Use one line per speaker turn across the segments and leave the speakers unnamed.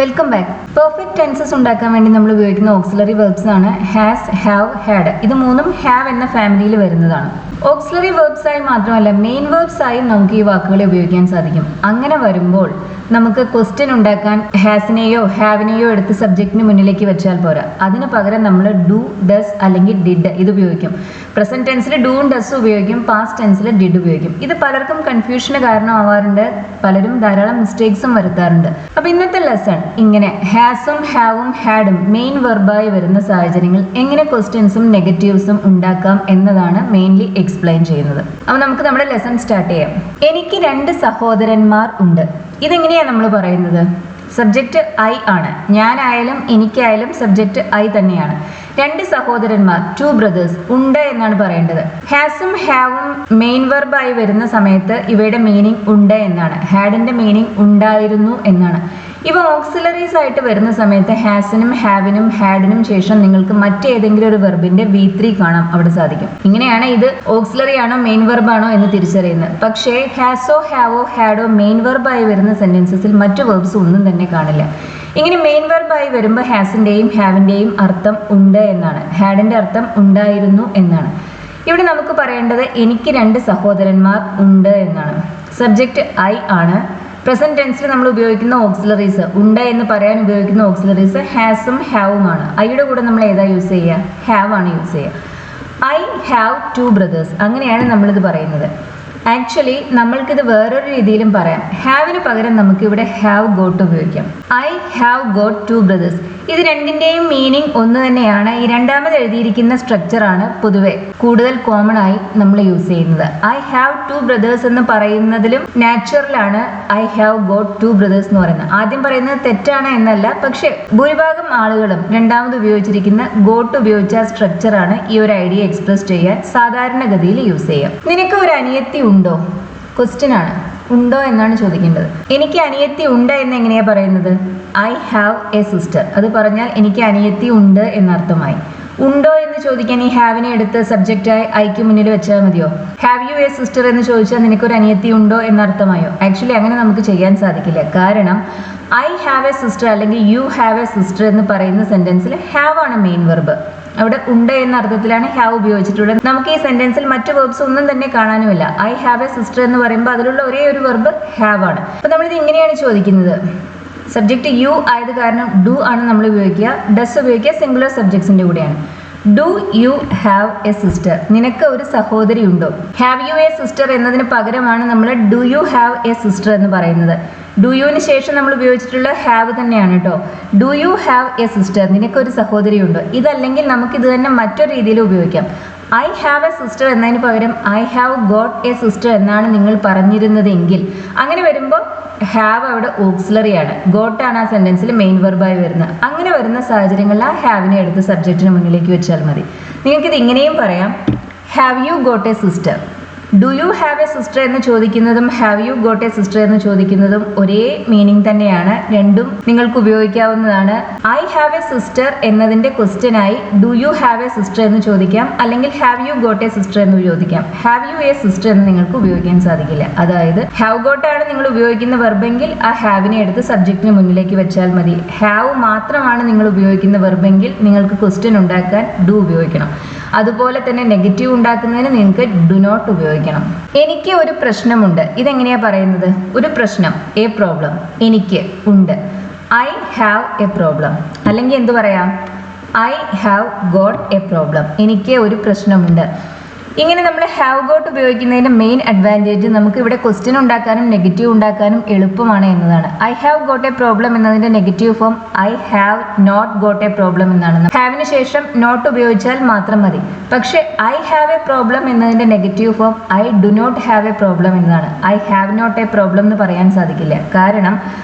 Welcome back. Perfect tenses ഉണ്ടാക്കാൻ വേണ്ടി നമ്മൾ ഉപയോഗിക്കുന്ന ഓക്സിലറി വെർബ്സ് ആണ് ഹാസ്, ഹാവ്, ഹാഡ്. ഇത് മൂന്നും ഹാവ് എന്ന ഫാമിലിയിൽ വരുന്നതാണ്. ഓക്സിലറി വെർബ്സ് ആയി മാത്രമല്ല മെയിൻ വെർബ്സ് ആയി നമുക്ക് ഈ വാക്കുകളെ ഉപയോഗിക്കാൻ സാധിക്കും. അങ്ങനെ വരുമ്പോൾ നമുക്ക് ക്വസ്റ്റ്യൻ ഉണ്ടാക്കാൻ ഹാസിനെയോ ഹാവിനെയോ എടുത്ത് സബ്ജക്റ്റിന് മുന്നിലേക്ക് വെച്ചാൽ പോരാ. അതിന് പകരം നമ്മൾ ഡു, ഡസ് അല്ലെങ്കിൽ ഡിഡ് ഇത് ഉപയോഗിക്കും. പ്രസന്റ് ടെൻസിൽ ഡൂവും ഡസും ഉപയോഗിക്കും, പാസ്റ്റ് ടെൻസിൽ ഡിഡ് ഉപയോഗിക്കും. ഇത് പലർക്കും കൺഫ്യൂഷന് കാരണമാവാറുണ്ട്. പലരും ധാരാളം മിസ്റ്റേക്സും വരുത്താറുണ്ട്. അപ്പൊ ഇന്നത്തെ ലെസൺ ഇങ്ങനെ ഹാസും ഹാവും ഹാഡും മെയിൻ വെർബായി വരുന്ന സാഹചര്യങ്ങൾ എങ്ങനെ ക്വസ്റ്റ്യൻസും നെഗറ്റീവ്സും ഉണ്ടാക്കാം എന്നതാണ് മെയിൻലി എക്സ്പ്ലെയിൻ ചെയ്യുന്നത്. അപ്പൊ നമുക്ക് നമ്മുടെ ലെസൺ സ്റ്റാർട്ട് ചെയ്യാം. എനിക്ക് 2 സഹോദരന്മാർ ഉണ്ട്. ഇതെങ്ങനെയാണ് നമ്മൾ പറയുന്നത്? സബ്ജക്റ്റ് ഐ ആണ്. ഞാനായാലും എനിക്കായാലും സബ്ജക്റ്റ് ഐ തന്നെയാണ്. 2 സഹോദരന്മാർ, 2 ബ്രദേഴ്സ് ഉണ്ട് എന്നാണ് പറയേണ്ടത്. ഹാസും ഹാവും മെയിൻ വെർബായി വരുന്ന സമയത്ത് ഇവയുടെ മീനിങ് ഉണ്ട് എന്നാണ്. ഹാഡിന്റെ മീനിങ് ഉണ്ടായിരുന്നു എന്നാണ്. ഇവ ഓക്സിലറീസ് ആയിട്ട് വരുന്ന സമയത്ത് ഹാസിനും ഹാവിനും ഹാഡിനും ശേഷം നിങ്ങൾക്ക് മറ്റേതെങ്കിലും ഒരു വെർബിന്റെ V3 കാണാൻ അവിടെ സാധിക്കും. ഇങ്ങനെയാണ് ഇത് ഓക്സിലറി ആണോ മെയിൻ വെർബാണോ എന്ന് തിരിച്ചറിയുന്നത്. പക്ഷേ ഹാസോ ഹാവോ ഹാഡോ മെയിൻ വെർബായി വരുന്ന സെന്റൻസസിൽ മറ്റു വെർബ്സ് ഒന്നും തന്നെ കാണില്ല. ഇങ്ങനെ മെയിൻ വെർബായി വരുമ്പോൾ ഹാസിന്റെയും ഹാവിന്റെയും അർത്ഥം ഉണ്ട് എന്നാണ്. ഹാഡിന്റെ അർത്ഥം ഉണ്ടായിരുന്നു എന്നാണ്. ഇവിടെ നമുക്ക് പറയേണ്ടത് എനിക്ക് 2 സഹോദരന്മാർ ഉണ്ട് എന്നാണ്. സബ്ജക്റ്റ് ഐ ആണ്. പ്രസന്റ് ടെൻസിൽ നമ്മൾ ഉപയോഗിക്കുന്ന ഓക്സിലറീസ് ഉണ്ട് എന്ന് പറയാൻ ഉപയോഗിക്കുന്ന ഓക്സിലറീസ് ഹാസും ഹാവുമാണ്. ഐയുടെ കൂടെ നമ്മൾ ഏതാ യൂസ് ചെയ്യുക? ഹാവ് ആണ് യൂസ് ചെയ്യുക. I have 2 brothers. അങ്ങനെയാണ് നമ്മളിത് പറയുന്നത്. ആക്ച്വലി നമ്മൾക്കിത് വേറൊരു രീതിയിലും പറയാം. ഹാവിന് പകരം നമുക്ക് ഇവിടെ ഹാവ് ഗോട്ട് ഉപയോഗിക്കാം. I have got 2 brothers. ഇത് രണ്ടിന്റെയും മീനിങ് ഒന്ന് തന്നെയാണ്. ഈ രണ്ടാമത് എഴുതിയിരിക്കുന്ന സ്ട്രക്ചറാണ് പൊതുവെ കൂടുതൽ കോമൺ ആയി നമ്മൾ യൂസ് ചെയ്യുന്നത്. ഐ ഹാവ് 2 ബ്രദേഴ്സ് എന്ന് പറയുന്നതിലും നാച്ചുറലാണ് ഐ ഹാവ് ഗോട്ട് 2 ബ്രദേഴ്സ് എന്ന് പറയുന്നത്. ആദ്യം പറയുന്നത് തെറ്റാണ് എന്നല്ല, പക്ഷെ ഭൂരിഭാഗം ആളുകളും രണ്ടാമത് ഉപയോഗിച്ചിരിക്കുന്ന ഗോട്ട് ഉപയോഗിച്ച സ്ട്രക്ചറാണ് ഈ ഒരു ഐഡിയ എക്സ്പ്രസ് ചെയ്യാൻ സാധാരണഗതിയിൽ യൂസ് ചെയ്യുക. നിനക്ക് ഒരു അനിയത്തി ഉണ്ടോ? ക്വസ്റ്റ്യൻ ആണ്. ഉണ്ടോ എന്നാണ് ചോദിക്കേണ്ടത്. എനിക്ക് അനിയത്തി ഉണ്ട് എന്ന് എങ്ങനെയാ പറയുന്നത്? I have a sister. അത് പറഞ്ഞാൽ എനിക്ക് അനിയത്തി ഉണ്ട് എന്നർത്ഥമായി. ഉണ്ടോ എന്ന് ചോദിക്കാൻ ഈ ഹാവിനെ എടുത്ത് സബ്ജക്റ്റായി ഐക്ക് മുന്നിൽ വെച്ചാൽ മതിയോ? ഹാവ് യു എ സിസ്റ്റർ എന്ന് ചോദിച്ചാൽ നിനക്കൊരു അനിയത്തി ഉണ്ടോ എന്നർത്ഥമായോ? ആക്ച്വലി അങ്ങനെ നമുക്ക് ചെയ്യാൻ സാധിക്കില്ല. കാരണം ഐ ഹാവ് എ സിസ്റ്റർ അല്ലെങ്കിൽ യു ഹാവ് എ സിസ്റ്റർ എന്ന് പറയുന്ന സെന്റൻസിൽ ഹാവ് ആണ് മെയിൻ വെർബ്. അവിടെ ഉണ്ട് എന്ന അർത്ഥത്തിലാണ് ഹാവ് ഉപയോഗിച്ചിട്ടുള്ളത്. നമുക്ക് ഈ സെന്റൻസിൽ മറ്റു വെർബ്സ് ഒന്നും തന്നെ കാണാനുമില്ല. ഐ ഹാവ് എ സിസ്റ്റർ എന്ന് പറയുമ്പോൾ അതിലുള്ള ഒരേ ഒരു വെർബ് ഹാവ് ആണ്. അപ്പൊ നമ്മളിത് ഇങ്ങനെയാണ് ചോദിക്കുന്നത്. സബ്ജക്റ്റ് യു ആയത് കാരണം ഡു ആണ് നമ്മൾ ഉപയോഗിക്കുക. ഡസ് ഉപയോഗിക്കുക സിംഗുലർ സബ്ജക്ട്സിന്റെ കൂടെയാണ്. Do you have a sister? നിനക്ക് ഒരു സഹോദരി ഉണ്ടോ? ഹാവ് യു എ സിസ്റ്റർ എന്നതിന് പകരമാണ് നമ്മൾ do you have a sister എന്ന് പറയുന്നത്. ഡു യുവിന് ശേഷം നമ്മൾ ഉപയോഗിച്ചിട്ടുള്ള ഹാവ് തന്നെയാണ് കേട്ടോ. Do you have a sister? നിനക്കൊരു സഹോദരി ഉണ്ടോ? ഇതല്ലെങ്കിൽ നമുക്ക് ഇത് തന്നെ മറ്റൊരു രീതിയിൽ ഉപയോഗിക്കാം. ഐ ഹാവ് എ സിസ്റ്റർ എന്നതിന് പകരം I have got a sister എന്നാണ് നിങ്ങൾ പറഞ്ഞിരുന്നതെങ്കിൽ അങ്ങനെ വരുമ്പോൾ ഹാവ് അവിടെ ഓക്സിലറി ആണ്. ഗോട്ടാണ് ആ സെന്റൻസിൽ മെയിൻ വെർബായി വരുന്നത്. അങ്ങനെ വരുന്ന സാഹചര്യങ്ങളിൽ ആ ഹാവിനെ എടുത്ത് സബ്ജക്റ്റിന് മുന്നിലേക്ക് വെച്ചാൽ മതി. നിങ്ങൾക്കിത് ഇങ്ങനെയും പറയാം. Have you got a sister? Do you have a sister എന്ന് ചോദിക്കുന്നതും have you got a sister എന്ന് ചോദിക്കുന്നതും ഒരേ മീനിങ് തന്നെയാണ്. രണ്ടും നിങ്ങൾക്ക് ഉപയോഗിക്കാവുന്നതാണ്. ഐ ഹാവ് എ സിസ്റ്റർ എന്നതിന്റെ ക്വസ്റ്റ്യനായി do you have a sister എന്ന് ചോദിക്കാം, അല്ലെങ്കിൽ have you got a sister എന്ന് ചോദിക്കാം. ഹാവ് യു എ സിസ്റ്റർ എന്ന് നിങ്ങൾക്ക് ഉപയോഗിക്കാൻ സാധിക്കില്ല. അതായത് ഹാവ് ഗോട്ട് ആണ് നിങ്ങൾ ഉപയോഗിക്കുന്ന വെർബെങ്കിൽ ആ ഹാവിനെ എടുത്ത് സബ്ജക്റ്റിന് മുന്നിലേക്ക് വെച്ചാൽ മതി. ഹാവ് മാത്രമാണ് നിങ്ങൾ ഉപയോഗിക്കുന്ന വെർബെങ്കിൽ നിങ്ങൾക്ക് ക്വസ്റ്റ്യൻ ഉണ്ടാക്കാൻ ഡു ഉപയോഗിക്കണം. അതുപോലെ തന്നെ നെഗറ്റീവ് ഉണ്ടാക്കുന്നതിന് നിങ്ങൾക്ക് ഡു നോട്ട് ഉപയോഗിക്കണം. എനിക്ക് ഒരു പ്രശ്നമുണ്ട്. ഇതെങ്ങനെയാ പറയുന്നത്? ഒരു പ്രശ്നം, എ പ്രോബ്ലം. എനിക്ക് ഉണ്ട്. I have a problem. അല്ലെങ്കിൽ എന്ത് പറയാം? I have got a problem. എനിക്ക് ഒരു പ്രശ്നമുണ്ട്. ഇങ്ങനെ നമ്മൾ ഹാവ് ഗോട്ട് ഉപയോഗിക്കുന്നതിന്റെ മെയിൻ അഡ്വാൻറ്റേജ് നമുക്ക് ഇവിടെ ക്വസ്റ്റ്യൻ ഉണ്ടാക്കാനും നെഗറ്റീവ് ഉണ്ടാക്കാനും എളുപ്പമാണ് എന്നതാണ്. I have got a problem എന്നതിന്റെ negative form I have not got a problem എന്നാണ്. ഹാവിന് ശേഷം നോട്ട് ഉപയോഗിച്ചാൽ മാത്രം മതി. പക്ഷെ ഐ ഹാവ് എ പ്രോബ്ലം എന്നതിന്റെ negative form I do not have a problem എന്നതാണ്. I have not a problem എന്ന് പറയാൻ സാധിക്കില്ല. കാരണം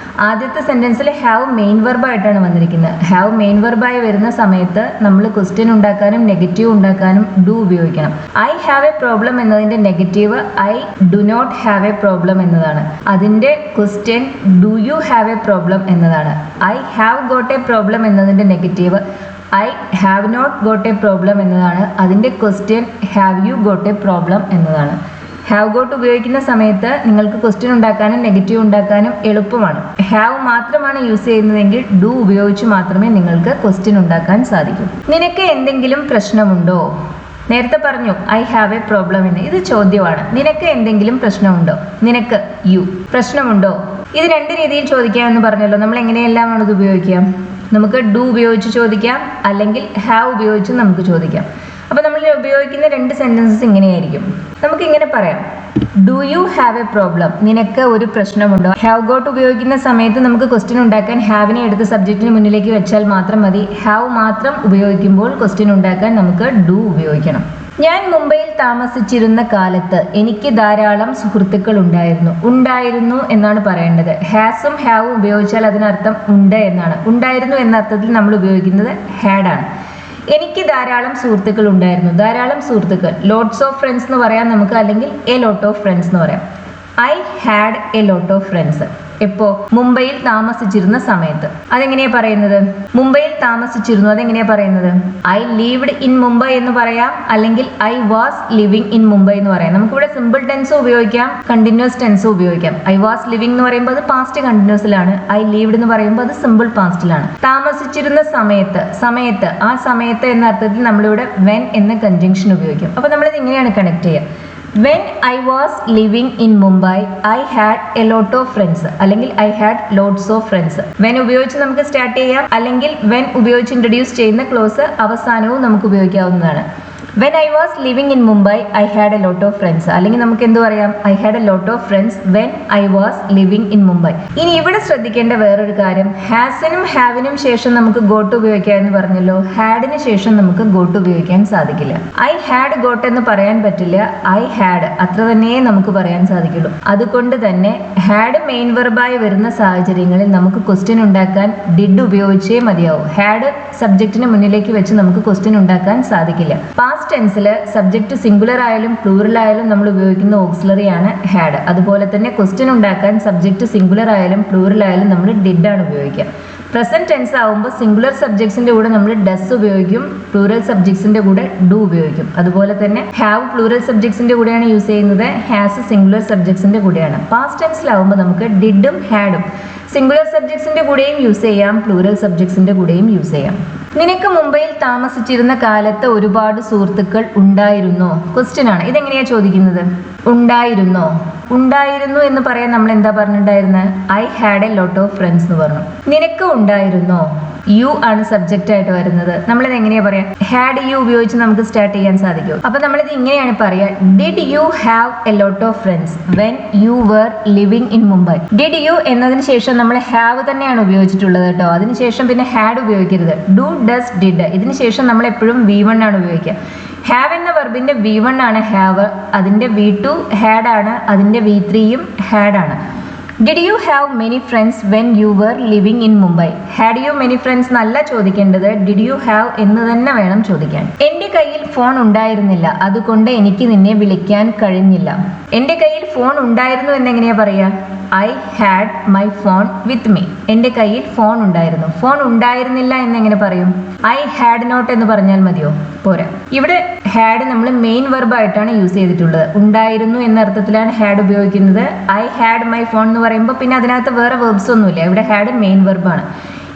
ആദ്യത്തെ സെന്റൻസിൽ ഹാവ് മെയിൻ വെർബായിട്ടാണ് വന്നിരിക്കുന്നത്. ഹാവ് മെയിൻ വെർബായി വരുന്ന സമയത്ത് നമ്മൾ ക്വസ്റ്റ്യൻ ഉണ്ടാക്കാനും നെഗറ്റീവ് ഉണ്ടാക്കാനും ഡു ഉപയോഗിക്കണം. ഐ ഹാവ് എ പ്രോബ്ലം എന്നതിന്റെ negative I do not have a problem എന്നതാണ്. അതിന്റെ question do you have a problem എന്നതാണ്. I have got a problem എന്നതിന്റെ negative I have not got a problem എന്നതാണ്. അതിന്റെ question have you got a problem എന്നതാണ്. Have got ഉപയോഗിക്കുന്ന സമയത്ത് നിങ്ങൾക്ക് ക്വസ്റ്റ്യൻ ഉണ്ടാക്കാനും നെഗറ്റീവ് ഉണ്ടാക്കാനും എളുപ്പമാണ്. ഹാവ് മാത്രമാണ് യൂസ് ചെയ്യുന്നതെങ്കിൽ ഡു ഉപയോഗിച്ച് മാത്രമേ നിങ്ങൾക്ക് ക്വസ്റ്റ്യൻ ഉണ്ടാക്കാൻ സാധിക്കൂ. നിനക്ക് എന്തെങ്കിലും പ്രശ്നമുണ്ടോ? നേരത്തെ പറഞ്ഞു ഐ ഹാവ് എ പ്രോബ്ലം എന്ന്. ഇത് ചോദ്യമാണ്. നിനക്ക് എന്തെങ്കിലും പ്രശ്നമുണ്ടോ? നിനക്ക് യു പ്രശ്നമുണ്ടോ? ഇത് രണ്ട് രീതിയിൽ ചോദിക്കാമെന്ന് പറഞ്ഞല്ലോ. നമ്മൾ എങ്ങനെയെല്ലാമാണ് ഇത് ഉപയോഗിക്കാം? നമുക്ക് ഡു ഉപയോഗിച്ച് ചോദിക്കാം, അല്ലെങ്കിൽ ഹാവ് ഉപയോഗിച്ച് നമുക്ക് ചോദിക്കാം. അപ്പോൾ നമ്മൾ ഉപയോഗിക്കുന്ന രണ്ട് സെന്റൻസസ് ഇങ്ങനെയായിരിക്കും. നമുക്ക് ഇങ്ങനെ പറയാം, do you have a problem? നിനക്ക് ഒരു പ്രശ്നമുണ്ടോ? ഹാവ് ഗോട്ട് ഉപയോഗിക്കുന്ന സമയത്ത് നമുക്ക് ക്വസ്റ്റ്യൻ ഉണ്ടാക്കാൻ ഹാവിനെ എടുത്ത് സബ്ജക്റ്റിന് മുന്നിലേക്ക് വെച്ചാൽ മാത്രം മതി. ഹാവ് മാത്രം ഉപയോഗിക്കുമ്പോൾ ക്വസ്റ്റ്യൻ ഉണ്ടാക്കാൻ നമുക്ക് ഡു ഉപയോഗിക്കണം. ഞാൻ മുംബൈയിൽ താമസിച്ചിരുന്ന കാലത്ത് എനിക്ക് ധാരാളം സുഹൃത്തുക്കൾ ഉണ്ടായിരുന്നു എന്നാണ് പറയേണ്ടത്. ഹാസും ഹാവും ഉപയോഗിച്ചാൽ അതിനർത്ഥം ഉണ്ട് എന്നാണ്. ഉണ്ടായിരുന്നു എന്ന അർത്ഥത്തിൽ നമ്മൾ ഉപയോഗിക്കുന്നത് ഹാഡ് ആണ്. എനിക്ക് ധാരാളം സുഹൃത്തുക്കൾ ഉണ്ടായിരുന്നു. ധാരാളം സുഹൃത്തുക്കൾ, ലോട്ട്സ് ഓഫ് ഫ്രണ്ട്സ് എന്ന് പറയാം നമുക്ക്, അല്ലെങ്കിൽ എ ലോട്ട് ഓഫ് ഫ്രണ്ട്സ് എന്ന് പറയാം. I had a lot of friends. എപ്പോ? മുംബൈയിൽ താമസിച്ചിരുന്ന സമയത്ത്. അതെങ്ങനെയാ പറയുന്നത്? മുംബൈയിൽ താമസിച്ചിരുന്നു അതെങ്ങനെയാ പറയുന്നത്? ഐ ലീവ്ഡ് ഇൻ മുംബൈ എന്ന് പറയാം, അല്ലെങ്കിൽ I was living in Mumbai എന്ന് പറയാം. നമുക്കിവിടെ സിമ്പിൾ ടെൻസ് ഉപയോഗിക്കാം, കണ്ടിന്യൂസ് ടെൻസ് ഉപയോഗിക്കാം. ഐ വാസ് ലിവിങ് എന്ന് പറയുമ്പോൾ അത് പാസ്റ്റ് കണ്ടിന്യൂസിലാണ്. ഐ ലീവ്ഡ് എന്ന് പറയുമ്പോൾ അത് സിമ്പിൾ പാസ്റ്റിലാണ്. താമസിച്ചിരുന്ന സമയത്ത് ആ സമയത്ത് എന്ന അർത്ഥത്തിൽ നമ്മളിവിടെ വെൻ എന്ന കൺജങ്ഷൻ ഉപയോഗിക്കും. അപ്പൊ നമ്മളിത് ഇങ്ങനെയാണ് കണക്ട് ചെയ്യുക. When I was living in Mumbai, I had a lot of friends, അല്ലെങ്കിൽ I had lots of friends. When ഉപയോഗിച്ച് നമുക്ക് സ്റ്റാർട്ട് ചെയ്യാം, അല്ലെങ്കിൽ when ഉപയോഗിച്ച് ഇൻട്രൊഡ്യൂസ് ചെയ്യുന്ന ക്ലോസ് അവസാനവും നമുക്ക് ഉപയോഗിക്കാവുന്നതാണ്. When I was living in Mumbai, I had a lot of friends. അല്ലെങ്കിൽ നമുക്ക് എന്ത് പറയാം? I had a lot of friends when I was living in Mumbai. ഇനി ഇവിടെ ശ്രദ്ധിക്കേണ്ട വേറൊരു കാര്യം, ഹാസിനും ഹാവിനും ശേഷം നമുക്ക് ഗോട്ട് ഉപയോഗിക്കാം എന്ന് പറഞ്ഞല്ലോ. ഹാഡിന് ശേഷം നമുക്ക് ഗോട്ട് ഉപയോഗിക്കാൻ സാധിക്കില്ല. ഐ ഹാഡ് ഗോട്ട് എന്ന് പറയാൻ പറ്റില്ല. ഐ ഹാഡ് അത്ര തന്നെ നമുക്ക് പറയാൻ സാധിക്കുള്ളൂ. അതുകൊണ്ട് തന്നെ ഹാഡ് മെയിൻ വെർബായി വരുന്ന സാഹചര്യങ്ങളിൽ നമുക്ക് ക്വസ്റ്റ്യൻ ഉണ്ടാക്കാൻ ഡിഡ് ഉപയോഗിച്ചേ മതിയാവും. ഹാഡ് സബ്ജക്റ്റിന് മുന്നിലേക്ക് വെച്ച് നമുക്ക് ക്വസ്റ്റ്യൻ ഉണ്ടാക്കാൻ സാധിക്കില്ല. പാസ്റ്റ് ടെൻസിൽ സബ്ജക്റ്റ് സിംഗുലർ ആയാലും പ്ലൂറൽ ആയാലും നമ്മൾ ഉപയോഗിക്കുന്ന ഓക്സിലറി ആണ് ഹാഡ്. അതുപോലെ തന്നെ ക്വസ്റ്റ്യൻ ഉണ്ടാക്കാൻ സബ്ജക്റ്റ് സിംഗുലർ ആയാലും പ്ലൂറൽ ആയാലും നമ്മൾ ഡിഡ് ആണ് ഉപയോഗിക്കുക. പ്രസന്റ് ടെൻസ് ആവുമ്പോൾ സിംഗുലർ സബ്ജക്ട്സിന്റെ കൂടെ നമ്മൾ ഡസ് ഉപയോഗിക്കും, പ്ലൂറൽ സബ്ജക്ട്സിന്റെ കൂടെ ഡു ഉപയോഗിക്കും. അതുപോലെ തന്നെ ഹാവ് പ്ലൂറൽ സബ്ജക്ട്സിന്റെ കൂടെയാണ് യൂസ് ചെയ്യുന്നത്, ഹാസ് സിംഗുലർ സബ്ജക്ട്സിന്റെ കൂടെയാണ്. പാസ്റ്റ് ടെൻസിലാവുമ്പോൾ നമുക്ക് ഡിഡും ഹാഡും സിംഗുലർ സബ്ജക്ട്സിന്റെ കൂടെയും യൂസ് ചെയ്യാം, പ്ലൂറൽ സബ്ജക്ട്സിന്റെ കൂടെയും യൂസ് ചെയ്യാം. നിനക്ക് മുംബൈയിൽ താമസിച്ചിരുന്ന കാലത്ത് ഒരുപാട് സുഹൃത്തുക്കൾ ഉണ്ടായിരുന്നോ? ക്വസ്റ്റ്യൻ ആണ്. ഇതെങ്ങനെയാ ചോദിക്കുന്നത്? ഉണ്ടായിരുന്നു എന്ന് പറയാൻ നമ്മൾ എന്താ പറഞ്ഞിട്ടുണ്ടായിരുന്നത്? I had a lot of friends എന്ന് പറഞ്ഞു. നിനക്ക് ഉണ്ടായിരുന്നോ? യു ആണ് സബ്ജക്റ്റ് ആയിട്ട് വരുന്നത്. നമ്മളിത് എങ്ങനെയാ പറയാ? ഹാഡ് യു ഉപയോഗിച്ച് നമുക്ക് സ്റ്റാർട്ട് ചെയ്യാൻ സാധിക്കും. അപ്പൊ നമ്മളിത് ഇങ്ങനെയാണ് പറയാ, did you have a lot of friends when you were living in Mumbai? Did you എന്നതിന് ശേഷം നമ്മൾ ഹാവ് തന്നെയാണ് ഉപയോഗിച്ചിട്ടുള്ളത് കേട്ടോ. അതിനുശേഷം പിന്നെ ഹാഡ് ഉപയോഗിക്കരുത്. Do, does, did. ഇതിന് ശേഷം നമ്മൾ എപ്പോഴും V1 ആണ് ഉപയോഗിക്കുക. ഹാവ് എന്ന വെർബിന്റെ V1 ആണ് ഹാവ്, അതിന്റെ V2 ഹാഡ് ആണ്, അതിന്റെ V3യും ഹാഡ് ആണ്. Did you have many friends when you were living in Mumbai? Had you many friends എന്നല്ല ചോദിക്കേണ്ടത്, ഡിഡ് യു ഹാവ് എന്ന് തന്നെ വേണം ചോദിക്കാൻ. എന്റെ കയ്യിൽ ഫോൺ ഉണ്ടായിരുന്നില്ല, അതുകൊണ്ട് എനിക്ക് നിന്നെ വിളിക്കാൻ കഴിഞ്ഞില്ല. എന്റെ കയ്യിൽ ഫോൺ ഉണ്ടായിരുന്നു എന്നെങ്ങനെയാ പറയാ? I had my phone with me. എന്റെ കയ്യിൽ ഫോൺ ഉണ്ടായിരുന്നു. ഫോൺ ഉണ്ടായിരുന്നില്ല എന്നെങ്ങനെ പറയും? ഐ ഹാഡ് നോട്ട് എന്ന് പറഞ്ഞാൽ മതിയോ? പോരാ. ഇവിടെ ഹാഡ് നമ്മൾ മെയിൻ വെർബ് ആയിട്ടാണ് യൂസ് ചെയ്തിട്ടുള്ളത്. ഉണ്ടായിരുന്നു എന്ന അർത്ഥത്തിലാണ് ഹാഡ് ഉപയോഗിക്കുന്നത്. ഐ ഹാഡ് മൈ ഫോൺ എന്ന് പറയുമ്പോൾ പിന്നെ അതിനകത്ത് വേറെ വെർബ്സ് ഒന്നുമില്ല. ഇവിടെ ഹാഡ് മെയിൻ വെർബാണ്.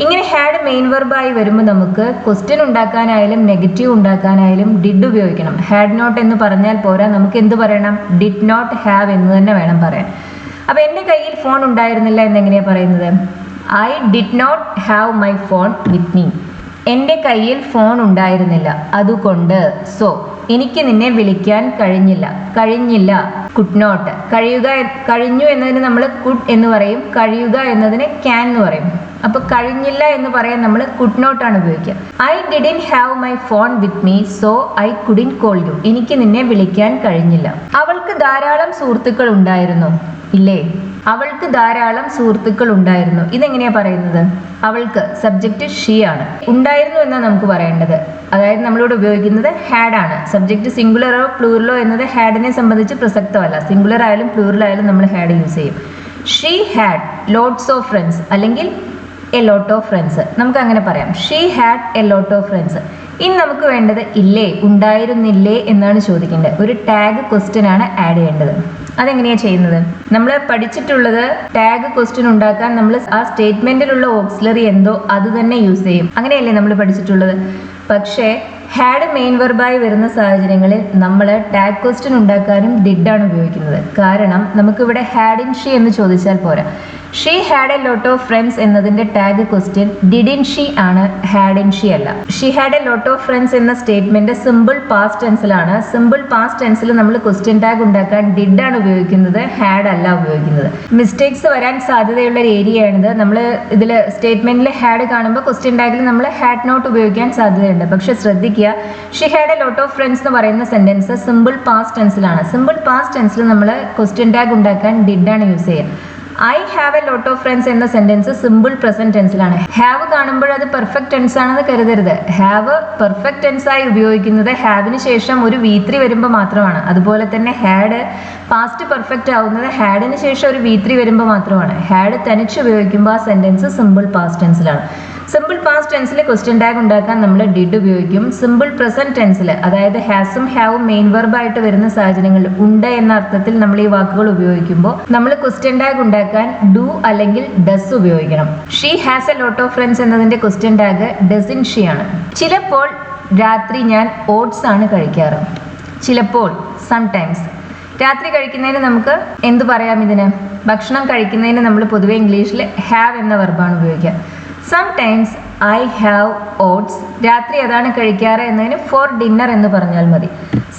ഇങ്ങനെ ഹാഡ് മെയിൻ വെർബായി വരുമ്പോൾ നമുക്ക് ക്വസ്റ്റ്യൻ ഉണ്ടാക്കാനായാലും നെഗറ്റീവ് ഉണ്ടാക്കാനായാലും ഡിഡ് ഉപയോഗിക്കണം. ഹാഡ് നോട്ട് എന്ന് പറഞ്ഞാൽ പോരാ, നമുക്ക് എന്ത് പറയണം? ഡിഡ് നോട്ട് ഹാവ് എന്ന് തന്നെ വേണം പറയാൻ. അപ്പൊ എന്റെ കയ്യിൽ ഫോൺ ഉണ്ടായിരുന്നില്ല എന്നെങ്ങനെയാ പറയുന്നത്? I did not have my phone with me. എന്റെ കയ്യിൽ ഫോൺ ഉണ്ടായിരുന്നില്ല, അതുകൊണ്ട് സോ എനിക്ക് നിന്നെ വിളിക്കാൻ കഴിഞ്ഞില്ല. Could not. കഴിഞ്ഞു എന്നതിന് നമ്മൾ കുഡ് എന്ന് പറയും, കഴിയുക എന്നതിന് ക്യാൻ എന്ന് പറയും. അപ്പൊ കഴിഞ്ഞില്ല എന്ന് പറയാൻ നമ്മൾ കുഡ് നോട്ട് ആണ് ഉപയോഗിക്കുക. I didn't have my phone with me, so I കുഡിൻ call you. എനിക്ക് നിന്നെ വിളിക്കാൻ കഴിഞ്ഞില്ല. അവൾക്ക് ധാരാളം സുഹൃത്തുക്കൾ ഉണ്ടായിരുന്നു ഇല്ലേ? അവൾക്ക് ധാരാളം സുഹൃത്തുക്കൾ ഉണ്ടായിരുന്നു. ഇതെങ്ങനെയാ പറയുന്നത്? അവൾക്ക് സബ്ജക്റ്റ് ഷീ ആണ്. ഉണ്ടായിരുന്നു എന്നാണ് നമുക്ക് പറയേണ്ടത്. അതായത് നമ്മളിവിടെ ഉപയോഗിക്കുന്നത് ഹാഡ് ആണ്. സബ്ജക്റ്റ് സിംഗുലറോ പ്ലൂറലോ എന്നത് ഹാഡിനെ സംബന്ധിച്ച് പ്രസക്തമല്ല. സിംഗുലർ ആയാലും പ്ലൂറൽ ആയാലും നമ്മൾ ഹാഡ് യൂസ് ചെയ്യും. She had lots of friends അല്ലെങ്കിൽ എ ലോട്ട് ഓഫ് ഫ്രണ്ട്സ്. നമുക്ക് അങ്ങനെ പറയാം. She had a lot of friends. ഇനി നമുക്ക് വേണ്ടത് ഇല്ലേ, ഉണ്ടായിരുന്നില്ലേ എന്നാണ് ചോദിക്കേണ്ടത്. ഒരു ടാഗ് ക്വസ്റ്റ്യൻ ആണ് ആഡ് ചെയ്യേണ്ടത്. അതെങ്ങനെയാണ് ചെയ്യുന്നത്? നമ്മൾ പഠിച്ചിട്ടുള്ളത് ടാഗ് ക്വസ്റ്റ്യൻ ഉണ്ടാക്കാൻ നമ്മൾ ആ സ്റ്റേറ്റ്മെന്റിലുള്ള ഓക്സിലറി എന്തോ അത് തന്നെ യൂസ് ചെയ്യും. അങ്ങനെയല്ലേ നമ്മൾ പഠിച്ചിട്ടുള്ളത്. പക്ഷേ ഹാഡ് മെയിൻ വെർബായി വരുന്ന സാഹചര്യങ്ങളിൽ നമ്മൾ ടാഗ് ക്വസ്റ്റ്യൻ ഉണ്ടാക്കാനും ഡിഡ് ആണ് ഉപയോഗിക്കുന്നത്. കാരണം നമുക്കിവിടെ ഹാഡ് ഇൻ ഷീ എന്ന് ചോദിച്ചാൽ പോരാ. She had a lot of friends എന്നതിന്റെ tag question didn't she ആണ്, ഹാഡ് ഇൻ ഷീ അല്ല. She had a lot of friends എന്ന സ്റ്റേറ്റ്മെന്റ് സിമ്പിൾ പാസ്റ്റ് ടെൻസിലാണ്. സിമ്പിൾ പാസ്റ്റ് ടെൻസിൽ നമ്മൾ ക്വസ്റ്റ്യൻ ടാഗ് ഉണ്ടാക്കാൻ ഡിഡ് ആണ് ഉപയോഗിക്കുന്നത്, ഹാഡ് അല്ല ഉപയോഗിക്കുന്നത്. മിസ്റ്റേക്സ് വരാൻ സാധ്യതയുള്ള ഒരു ഏരിയയാണിത്. നമ്മൾ ഇതിൽ സ്റ്റേറ്റ്മെന്റിൽ ഹാഡ് കാണുമ്പോൾ ക്വസ്റ്റ്യൻ ടാഗിൽ നമ്മൾ ഹാഡ് നോട്ട് ഉപയോഗിക്കാൻ സാധ്യതയുണ്ട്. പക്ഷെ ശ്രദ്ധിക്കുക, she had a lot of friends എന്ന് പറയുന്ന സെന്റൻസ് സിമ്പിൾ പാസ്റ്റ് ടെൻസിലാണ്. സിമ്പിൾ പാസ്റ്റ് ടെൻസിൽ നമ്മൾ ക്വസ്റ്റ്യൻ ടാഗ് ഉണ്ടാക്കാൻ ഡിഡ് ആണ് യൂസ് ചെയ്യുക. I have a lot of friends എന്ന സെന്റൻസ് സിമ്പിൾ പ്രസന്റ് ടെൻസിലാണ്. ഹാവ് കാണുമ്പോൾ അത് പെർഫെക്റ്റ് ടെൻസ് ആണെന്ന് കരുതരുത്. ഹാവ് പെർഫെക്റ്റ് ടെൻസ് ആയി ഉപയോഗിക്കുന്നത് ഹാവിന് ശേഷം ഒരു V3 വരുമ്പോൾ മാത്രമാണ്. അതുപോലെ തന്നെ ഹാഡ് പാസ്റ്റ് പെർഫെക്റ്റ് ആവുന്നത് ഹാഡിന് ശേഷം ഒരു V3 വരുമ്പോൾ മാത്രമാണ്. ഹാഡ് തനിച്ച് ഉപയോഗിക്കുമ്പോൾ ആ സെന്റൻസ് സിമ്പിൾ പാസ്റ്റ് ടെൻസിലാണ്. സിമ്പിൾ പാസ്റ്റ് ടെൻസിൽ ക്വസ്റ്റ്യൻ ടാഗ് ഉണ്ടാക്കാൻ നമ്മൾ ഡിഡ് ഉപയോഗിക്കും. സിമ്പിൾ പ്രസന്റ് ടെൻസിൽ, അതായത് ഹാസും ഹാവും മെയിൻ വെർബായിട്ട് വരുന്ന സാഹചര്യങ്ങളിൽ ഉണ്ട് എന്ന അർത്ഥത്തിൽ നമ്മൾ ഈ വാക്കുകൾ ഉപയോഗിക്കുമ്പോൾ നമ്മൾ ക്വസ്റ്റ്യൻ ടാഗ് ഉണ്ടാക്കാൻ ഡു അല്ലെങ്കിൽ ഡസ് ഉപയോഗിക്കണം. She has a lot of friends എന്നതിന്റെ question tag doesn't she ആണ്. ചിലപ്പോൾ രാത്രി ഞാൻ ഓട്സ് ആണ് കഴിക്കാറ്. ചിലപ്പോൾ, സംടൈംസ്. രാത്രി കഴിക്കുന്നതിന് നമുക്ക് എന്ത് പറയാം? ഇതിന് ഭക്ഷണം കഴിക്കുന്നതിന് നമ്മൾ പൊതുവെ ഇംഗ്ലീഷിൽ ഹാവ് എന്ന വെർബാണ് ഉപയോഗിക്കുക. Sometimes I have oats. രാത്രി അതാണ് കഴിക്കാറ് എന്നതിന് ഫോർ ഡിന്നർ എന്ന് പറഞ്ഞാൽ മതി.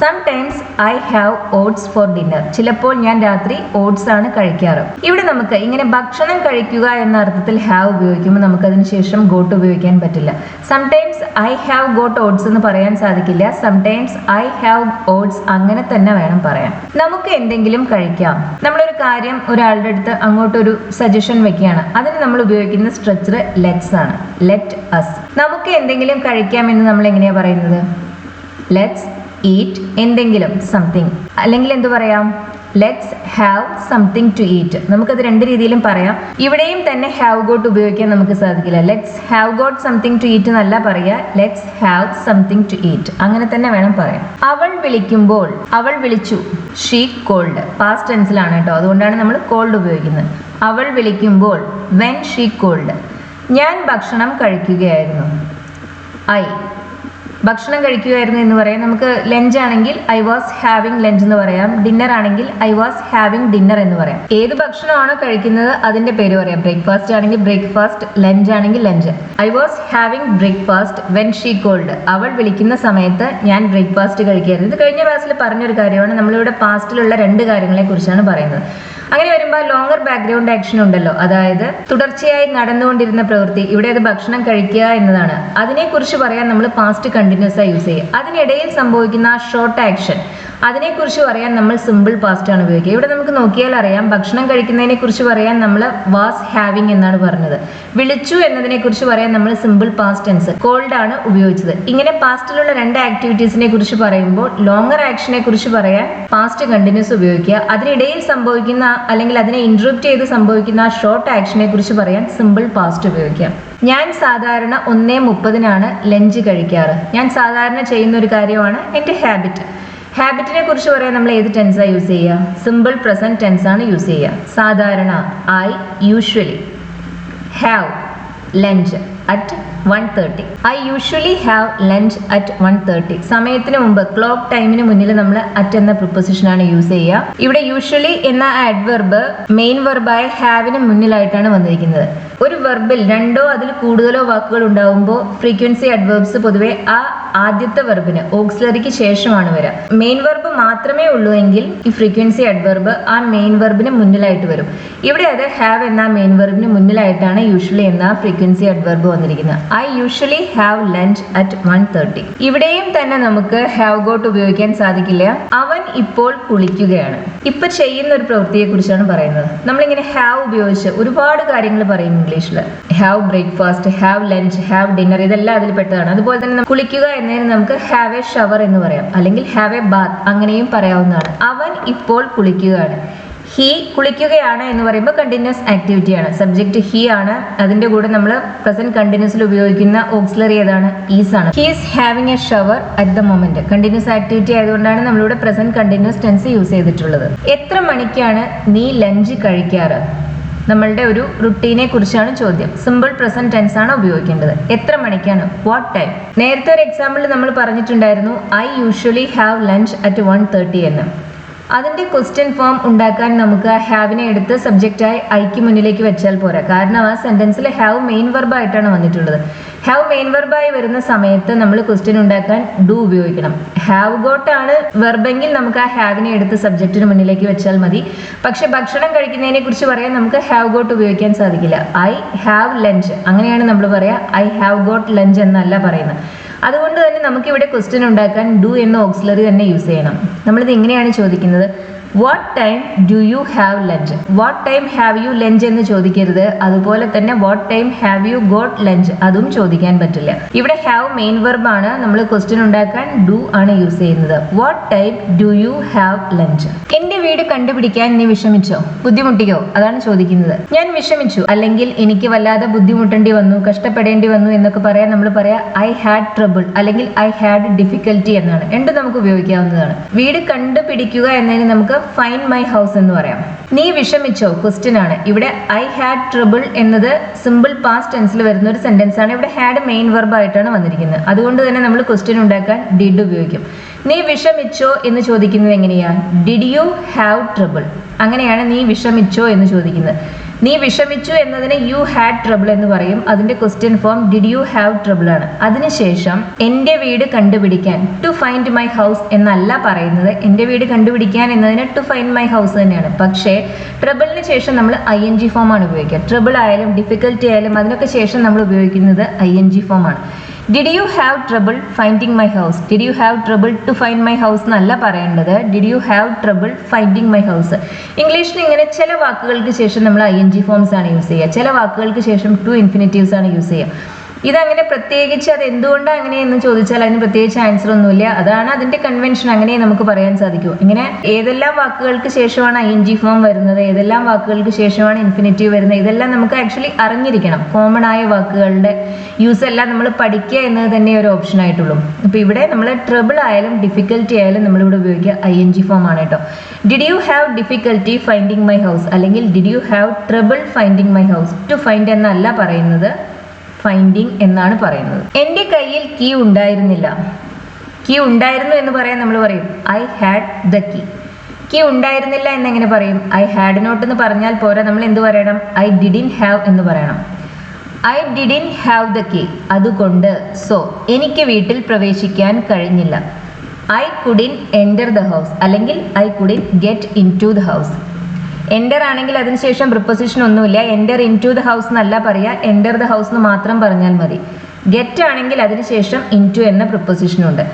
Sometimes I have oats four dinner. ചിലപ്പോൾ ഞാൻ രാത്രി ഓട്സ് ആണ് കഴിക്കാറ്. ഇവിടെ നമുക്ക് ഇങ്ങനെ ഭക്ഷണം കഴിക്കുക എന്ന അർത്ഥത്തിൽ ഹാവ് ഉപയോഗിക്കുമ്പോൾ നമുക്ക് അതിന് ശേഷം ഗോട്ട് ഉപയോഗിക്കാൻ പറ്റില്ല. Sometimes I have got oats എന്ന് പറയാൻ സാധിക്കില്ല. സംടൈംസ് ഐ ഹാവ് ഓട്സ് അങ്ങനെ തന്നെ വേണം പറയാൻ. നമുക്ക് എന്തെങ്കിലും കഴിക്കാം. നമ്മളൊരു കാര്യം ഒരാളുടെ അടുത്ത് അങ്ങോട്ടൊരു സജഷൻ വെക്കുകയാണ്. അതിന് നമ്മൾ ഉപയോഗിക്കുന്ന സ്ട്രക്ചർ ലെറ്റ്സ് ആണ്. Let us. നമുക്ക് എന്തെങ്കിലും കഴിക്കാം എന്ന് നമ്മൾ എങ്ങനെയാ പറയുന്നത്? ലെറ്റ്സ് ഈറ്റ് എന്തെങ്കിലും, സംതിങ്. അല്ലെങ്കിൽ എന്ത് പറയാം? Let's have something to eat. നമുക്കത് രണ്ട് രീതിയിലും പറയാം. ഇവിടെയും തന്നെ ഹാവ് ഗോട്ട് ഉപയോഗിക്കാൻ നമുക്ക് സാധിക്കില്ല. Let's have got something to eat എന്നല്ല പറയുക, let's have something to eat. അങ്ങനെ തന്നെ വേണം പറയാൻ. അവൾ വിളിക്കുമ്പോൾ, അവൾ വിളിച്ചു. She called. പാസ്റ്റ് ടെൻസിലാണ് കേട്ടോ, അതുകൊണ്ടാണ് നമ്മൾ കോൾഡ് ഉപയോഗിക്കുന്നത്. അവൾ വിളിക്കുമ്പോൾ, വെൻ ഷീ കോൾഡ്. ഞാൻ ഭക്ഷണം കഴിക്കുകയായിരുന്നു. ഐ ഭക്ഷണം കഴിക്കുകയായിരുന്നു എന്ന് പറയാം. നമുക്ക് ലഞ്ച് ആണെങ്കിൽ ഐ വാസ് ഹാവിങ് ലഞ്ച് എന്ന് പറയാം. ഡിന്നർ ആണെങ്കിൽ ഐ വാസ് ഹാവിങ് ഡിന്നർ എന്ന് പറയാം. ഏത് ഭക്ഷണമാണോ കഴിക്കുന്നത് അതിന്റെ പേര് പറയാം. ബ്രേക്ക്ഫാസ്റ്റ് ആണെങ്കിൽ ബ്രേക്ക്ഫാസ്റ്റ്, ലഞ്ച് ആണെങ്കിൽ lunch. I was having breakfast when she called. അവൾ വിളിക്കുന്ന സമയത്ത് ഞാൻ ബ്രേക്ക്ഫാസ്റ്റ് കഴിക്കുകയായിരുന്നു. ഇത് കഴിഞ്ഞ ക്ലാസ്സിൽ പറഞ്ഞൊരു കാര്യമാണ്. നമ്മളിവിടെ പാസ്റ്റിലുള്ള രണ്ട് കാര്യങ്ങളെ കുറിച്ചാണ് പറയുന്നത്. അങ്ങനെ വരുമ്പോൾ ലോങ്ങർ ബാക്ക്ഗ്രൗണ്ട് ആക്ഷൻ ഉണ്ടല്ലോ, അതായത് തുടർച്ചയായി നടന്നുകൊണ്ടിരുന്ന പ്രവൃത്തി. ഇവിടെ അത് ഭക്ഷണം കഴിക്കുക എന്നതാണ്. അതിനെക്കുറിച്ച് പറയാൻ നമ്മൾ പാസ്റ്റ് കണ്ടിന്യൂസ് ആയി യൂസ് ചെയ്യുക. അതിനിടയിൽ സംഭവിക്കുന്ന ഷോർട്ട് ആക്ഷൻ, അതിനെക്കുറിച്ച് പറയാൻ നമ്മൾ സിമ്പിൾ പാസ്റ്റ് ആണ് ഉപയോഗിക്കുക. ഇവിടെ നമുക്ക് നോക്കിയാൽ അറിയാം, ഭക്ഷണം കഴിക്കുന്നതിനെ കുറിച്ച് പറയാൻ നമ്മൾ വാസ് ഹാവിങ് എന്നാണ് പറഞ്ഞത്. വിളിച്ചു എന്നതിനെ കുറിച്ച് പറയാൻ നമ്മൾ സിമ്പിൾ പാസ്റ്റ് ടെൻസ് കോൾഡ് ആണ് ഉപയോഗിച്ചത്. ഇങ്ങനെ പാസ്റ്റിലുള്ള രണ്ട് ആക്ടിവിറ്റീസിനെ കുറിച്ച് പറയുമ്പോൾ ലോങ്ങർ ആക്ഷനെ കുറിച്ച് പറയാൻ പാസ്റ്റ് കണ്ടിന്യൂസ് ഉപയോഗിക്കുക. അതിനിടയിൽ സംഭവിക്കുന്ന അല്ലെങ്കിൽ അതിനെ ഇന്ററപ്റ്റ് ചെയ്ത് സംഭവിക്കുന്ന ഷോർട്ട് ആക്ഷനെ കുറിച്ച് പറയാൻ സിമ്പിൾ പാസ്റ്റ് ഉപയോഗിക്കാം. ഞാൻ സാധാരണ 1:30 ലഞ്ച് കഴിക്കാറ്. ഞാൻ സാധാരണ ചെയ്യുന്ന ഒരു കാര്യമാണ് എൻ്റെ ഹാബിറ്റ്. ഹാബിറ്റിനെ കുറിച്ച് പറയാൻ നമ്മൾ ഏത് ടെൻസാണ് യൂസ് ചെയ്യുക? സിമ്പിൾ പ്രസന്റ് ടെൻസ് ആണ് യൂസ് ചെയ്യുക. സാധാരണ I usually have lunch at 1:30. I usually have lunch at 1:30. സമയത്തിന് മുമ്പ്, ക്ലോക്ക് ടൈമിന് മുന്നിൽ നമ്മൾ അറ്റ് എന്ന പ്രിപ്പോസിഷൻ ആണ് യൂസ് ചെയ്യുക. ഇവിടെ യൂഷ്വലി എന്ന ആഡ്വർബ് മെയിൻ വെർബായ ഹാവിന് മുന്നിലായിട്ടാണ് വന്നിരിക്കുന്നത്. ഒരു വെർബിൽ രണ്ടോ അതിൽ കൂടുതലോ വാക്കുകൾ ഉണ്ടാകുമ്പോൾ ഫ്രീക്വൻസി അഡ്വേർബ്സ് പൊതുവെ ആ ആദ്യത്തെ വെർബിന് ഓക്സിലറിക്ക് ശേഷമാണ് വരിക. മെയിൻ വെർബ് മാത്രമേ ഉള്ളൂ എങ്കിൽ ഈ ഫ്രീക്വൻസി അഡ്വർബ് ആ മെയിൻ വെർബിന് മുന്നിലായിട്ട് വരും. ഇവിടെ അത് ഹാവ് എന്ന മെയിൻ വെർബിന് മുന്നിലായിട്ടാണ് യൂഷ്വലി എന്ന ഫ്രീക്വൻസി അഡ്വർബ് വന്നിരിക്കുന്നത്. I usually have lunch at 1:30. ഇവിടെയും തന്നെ നമുക്ക് ഹാവ് ഗോട്ട് ഉപയോഗിക്കാൻ സാധിക്കില്ല. അവൻ ഇപ്പോൾ കുളിക്കുകയാണ്. ഇപ്പൊ ചെയ്യുന്ന ഒരു പ്രവൃത്തിയെ കുറിച്ചാണ് പറയുന്നത്. നമ്മളിങ്ങനെ ഹാവ് ഉപയോഗിച്ച് ഒരുപാട് കാര്യങ്ങൾ പറയും ഇംഗ്ലീഷിൽ. Have breakfast, have lunch, have dinner, ഇതെല്ലാം അതിൽ പെട്ടതാണ്. അതുപോലെ തന്നെ കുളിക്കുക എന്നതിന് നമുക്ക് ഹാവ് എ ഷവർ എന്ന് പറയാം, അല്ലെങ്കിൽ ഹാവ് എ ബാത്ത്, അങ്ങനെയും പറയാവുന്നതാണ്. അവൻ ഇപ്പോൾ കുളിക്കുകയാണ്. ഹി കുളിക്കുകയാണ് എന്ന് പറയുമ്പോൾ കണ്ടിന്യൂസ് ആക്ടിവിറ്റിയാണ്. സബ്ജക്റ്റ് ഹി ആണ്. അതിന്റെ കൂടെ നമ്മൾ പ്രസന്റ് കണ്ടിന്യൂസിൽ ഉപയോഗിക്കുന്ന ഓക്സിലറി ഏതാണ്? ഈസ് ആണ്. He is having A shower at the moment. Continuous activity ആയതുകൊണ്ടാണ് നമ്മളിവിടെ പ്രസന്റ് കണ്ടിന്യൂസ് ടെൻസ് യൂസ് ചെയ്തിട്ടുള്ളത്. എത്ര മണിക്കാണ് നീ ലഞ്ച് കഴിക്കാറ്? നമ്മളുടെ ഒരു റുട്ടീനെ കുറിച്ചാണ് ചോദ്യം. സിമ്പിൾ പ്രസന്റ് ടെൻസ് ആണ് ഉപയോഗിക്കേണ്ടത്. എത്ര മണിക്കാണ്? What time. നേരത്തെ ഒരു എക്സാമ്പിൾ നമ്മൾ പറഞ്ഞിട്ടുണ്ടായിരുന്നു, I usually have lunch at 1:30 എന്ന്. അതിന്റെ ക്വസ്റ്റ്യൻ ഫോം ഉണ്ടാക്കാൻ നമുക്ക് ഹാവിനെ എടുത്ത് സബ്ജക്റ്റായി ഐക്ക് മുന്നിലേക്ക് വെച്ചാൽ പോരാ. കാരണം ആ സെന്റൻസിൽ ഹാവ് മെയിൻ വെർബായിട്ടാണ് വന്നിട്ടുള്ളത്. ഹാവ് മെയിൻ വെർബായി വരുന്ന സമയത്ത് നമ്മൾ ക്വസ്റ്റ്യൻ ഉണ്ടാക്കാൻ ഡു ഉപയോഗിക്കണം. ഹാവ് ഗോട്ട് ആണ് വെർബെങ്കിൽ നമുക്ക് ആ ഹാവിനെ എടുത്ത് സബ്ജക്റ്റിന് മുന്നിലേക്ക് വെച്ചാൽ മതി. പക്ഷെ ഭക്ഷണം കഴിക്കുന്നതിനെ കുറിച്ച് പറയാൻ നമുക്ക് ഹാവ് ഗോട്ട് ഉപയോഗിക്കാൻ സാധിക്കില്ല. ഐ ഹാവ് ലഞ്ച് അങ്ങനെയാണ് നമ്മൾ പറയാ. ഐ ഹാവ് ഗോട്ട് ലഞ്ച് എന്നല്ല പറയുന്നത്. അതുകൊണ്ട് തന്നെ നമുക്കിവിടെ ക്വസ്റ്റ്യൻ ഉണ്ടാക്കാൻ ഡു എന്ന ഓക്സിലറി തന്നെ യൂസ് ചെയ്യണം. നമ്മളിത് ഇങ്ങനെയാണ് ചോദിക്കുന്നത്, what time do you have lunch. What time have you lunch എന്ന് ചോദിക്കരുത്. അതുപോലെ തന്നെ what time have you got lunch അതും ചോദിക്കാൻ പറ്റില്ല. ഇവിടെ ഹാവ് മെയിൻ വെർബ് ആണ്. നമ്മൾ ക്വസ്റ്റ്യൻ ഉണ്ടാക്കാൻ ഡു ആണ് യൂസ് ചെയ്യുന്നത്. What time do you have lunch. എന്റെ വീട് കണ്ടുപിടിക്കാൻ നീ വിഷമിച്ചോ? ബുദ്ധിമുട്ടിയോ? അതാണ് ചോദിക്കുന്നത്. ഞാൻ വിഷമിച്ചു, അല്ലെങ്കിൽ എനിക്ക് വല്ലാതെ ബുദ്ധിമുട്ടേണ്ടി വന്നു, കഷ്ടപ്പെടേണ്ടി വന്നു എന്നൊക്കെ പറയാൻ നമ്മൾ പറയാ ഐ ഹാഡ് ട്രബിൾ അല്ലെങ്കിൽ ഐ ഹാഡ് ഡിഫിക്കൽറ്റി എന്നാണ്. രണ്ടും നമുക്ക് ഉപയോഗിക്കാവുന്നതാണ്. വീട് കണ്ടുപിടിക്കുക എന്നതിന് നമുക്ക് ഫൈൻഡ് മൈ ഹൗസ് എന്ന് പറയാം. നീ വിഷമിച്ചോ? ക്വസ്റ്റ്യൻ ആണ്. ഇവിടെ ഐ ഹാഡ് ട്രബിൾ എന്നത് സിമ്പിൾ പാസ്റ്റ് ടെൻസിൽ വരുന്ന ഒരു സെന്റൻസ് ആണ്. ഇവിടെ ഹാഡ് മെയിൻ വെർബ് ആയിട്ടാണ് വന്നിരിക്കുന്നത്. അതുകൊണ്ട് തന്നെ നമ്മൾ ക്വസ്റ്റ്യൻ ഉണ്ടാക്കാൻ ഡിഡ് ഉപയോഗിക്കും. നീ വിഷമിച്ചോ എന്ന് ചോദിക്കുന്നത് എങ്ങനെയാണ്? Did you have trouble. അങ്ങനെയാണ് നീ വിഷമിച്ചോ എന്ന് ചോദിക്കുന്നത്. നീ വിഷമിച്ചു എന്നതിന് യു ഹാഡ് ട്രബിൾ എന്ന് പറയും. അതിന്റെ question form did you have trouble ആണ്. അതിനുശേഷം എന്റെ വീട് കണ്ടുപിടിക്കാൻ ടു ഫൈൻഡ് മൈ ഹൗസ് എന്നല്ല പറയുന്നത്. എന്റെ വീട് കണ്ടുപിടിക്കാൻ എന്നതിന് ടു ഫൈൻഡ് മൈ ഹൗസ് തന്നെയാണ്. പക്ഷേ ട്രബിളിന് ശേഷം നമ്മൾ ING ഫോം ആണ് ഉപയോഗിക്കുക. ട്രബിൾ ആയാലും ഡിഫിക്കൽറ്റി ആയാലും അതിനൊക്കെ ശേഷം നമ്മൾ ഉപയോഗിക്കുന്നത് ING ഫോം ആണ്. Did you have trouble finding my house. Did you have trouble to find my house എന്നല്ല പറയേണ്ടത്. Did you have trouble finding my house. ഇംഗ്ലീഷിൽ ഇങ്ങനെ ചില വാക്കുകൾക്ക് ശേഷം നമ്മൾ ING ഫോംസ് ആണ് യൂസ് ചെയ്യുക. ചില വാക്കുകൾക്ക് ശേഷം ടു ഇൻഫിനിറ്റീവ്സ് ആണ് യൂസ് ചെയ്യുക. ഇതങ്ങനെ പ്രത്യേകിച്ച് അത് എന്തുകൊണ്ടാണ് അങ്ങനെയെന്ന് ചോദിച്ചാൽ അതിന് പ്രത്യേകിച്ച് ആൻസർ ഒന്നുമില്ല. അതാണ് അതിന്റെ കൺവെൻഷൻ. അങ്ങനെ നമുക്ക് പറയാൻ സാധിക്കൂ. ഇങ്ങനെ ഏതെല്ലാം വാക്കുകൾക്ക് ശേഷമാണ് ING ഫോം വരുന്നത്, ഏതെല്ലാം വാക്കുകൾക്ക് ശേഷമാണ് ഇൻഫിനിറ്റീവ് വരുന്നത്, ഇതെല്ലാം നമുക്ക് ആക്ച്വലി അറിഞ്ഞിരിക്കണം. കോമൺ ആയ വാക്കുകളുടെ യൂസ് എല്ലാം നമ്മൾ പഠിക്കുക എന്നത് തന്നെ ഒരു ഓപ്ഷൻ ആയിട്ടുള്ളൂ. അപ്പൊ ഇവിടെ നമ്മൾ ട്രബിൾ ആയാലും ഡിഫിക്കൽറ്റി ആയാലും നമ്മളിവിടെ ഉപയോഗിക്കുക ING ഫോം ആണ് കേട്ടോ. Did you have difficulty finding my house അല്ലെങ്കിൽ did you have trouble finding my house. To find എന്നല്ല പറയുന്നത്, ഫൈൻഡിങ് എന്നാണ് പറയുന്നത്. എൻ്റെ കയ്യിൽ കീ ഉണ്ടായിരുന്നില്ല. കീ ഉണ്ടായിരുന്നു എന്ന് പറയാൻ നമ്മൾ പറയും I had the key. Key ഉണ്ടായിരുന്നില്ല എന്നെങ്ങനെ പറയും? ഐ ഹാഡ് നോട്ട് എന്ന് പറഞ്ഞാൽ പോരാ, നമ്മൾ എന്ത് പറയണം? ഐ ഡിഡിൻ ഹാവ് എന്ന് പറയണം. I didn't have the key. അതുകൊണ്ട് സോ എനിക്ക് വീട്ടിൽ പ്രവേശിക്കാൻ കഴിഞ്ഞില്ല. I couldn't enter the house അല്ലെങ്കിൽ I couldn't get into the house. Enter ആണെങ്കിൽ അതിനുശേഷം പ്രിപ്പൊസിഷൻ ഒന്നുമില്ല. Enter into the house എന്നല്ല പറയുക, എൻ്റർ ദ ഹൗസ് എന്ന് മാത്രം പറഞ്ഞാൽ മതി. ഗെറ്റ് ആണെങ്കിൽ അതിനുശേഷം ഇൻ ടു എന്ന പ്രിപ്പൊസിഷനുണ്ട്.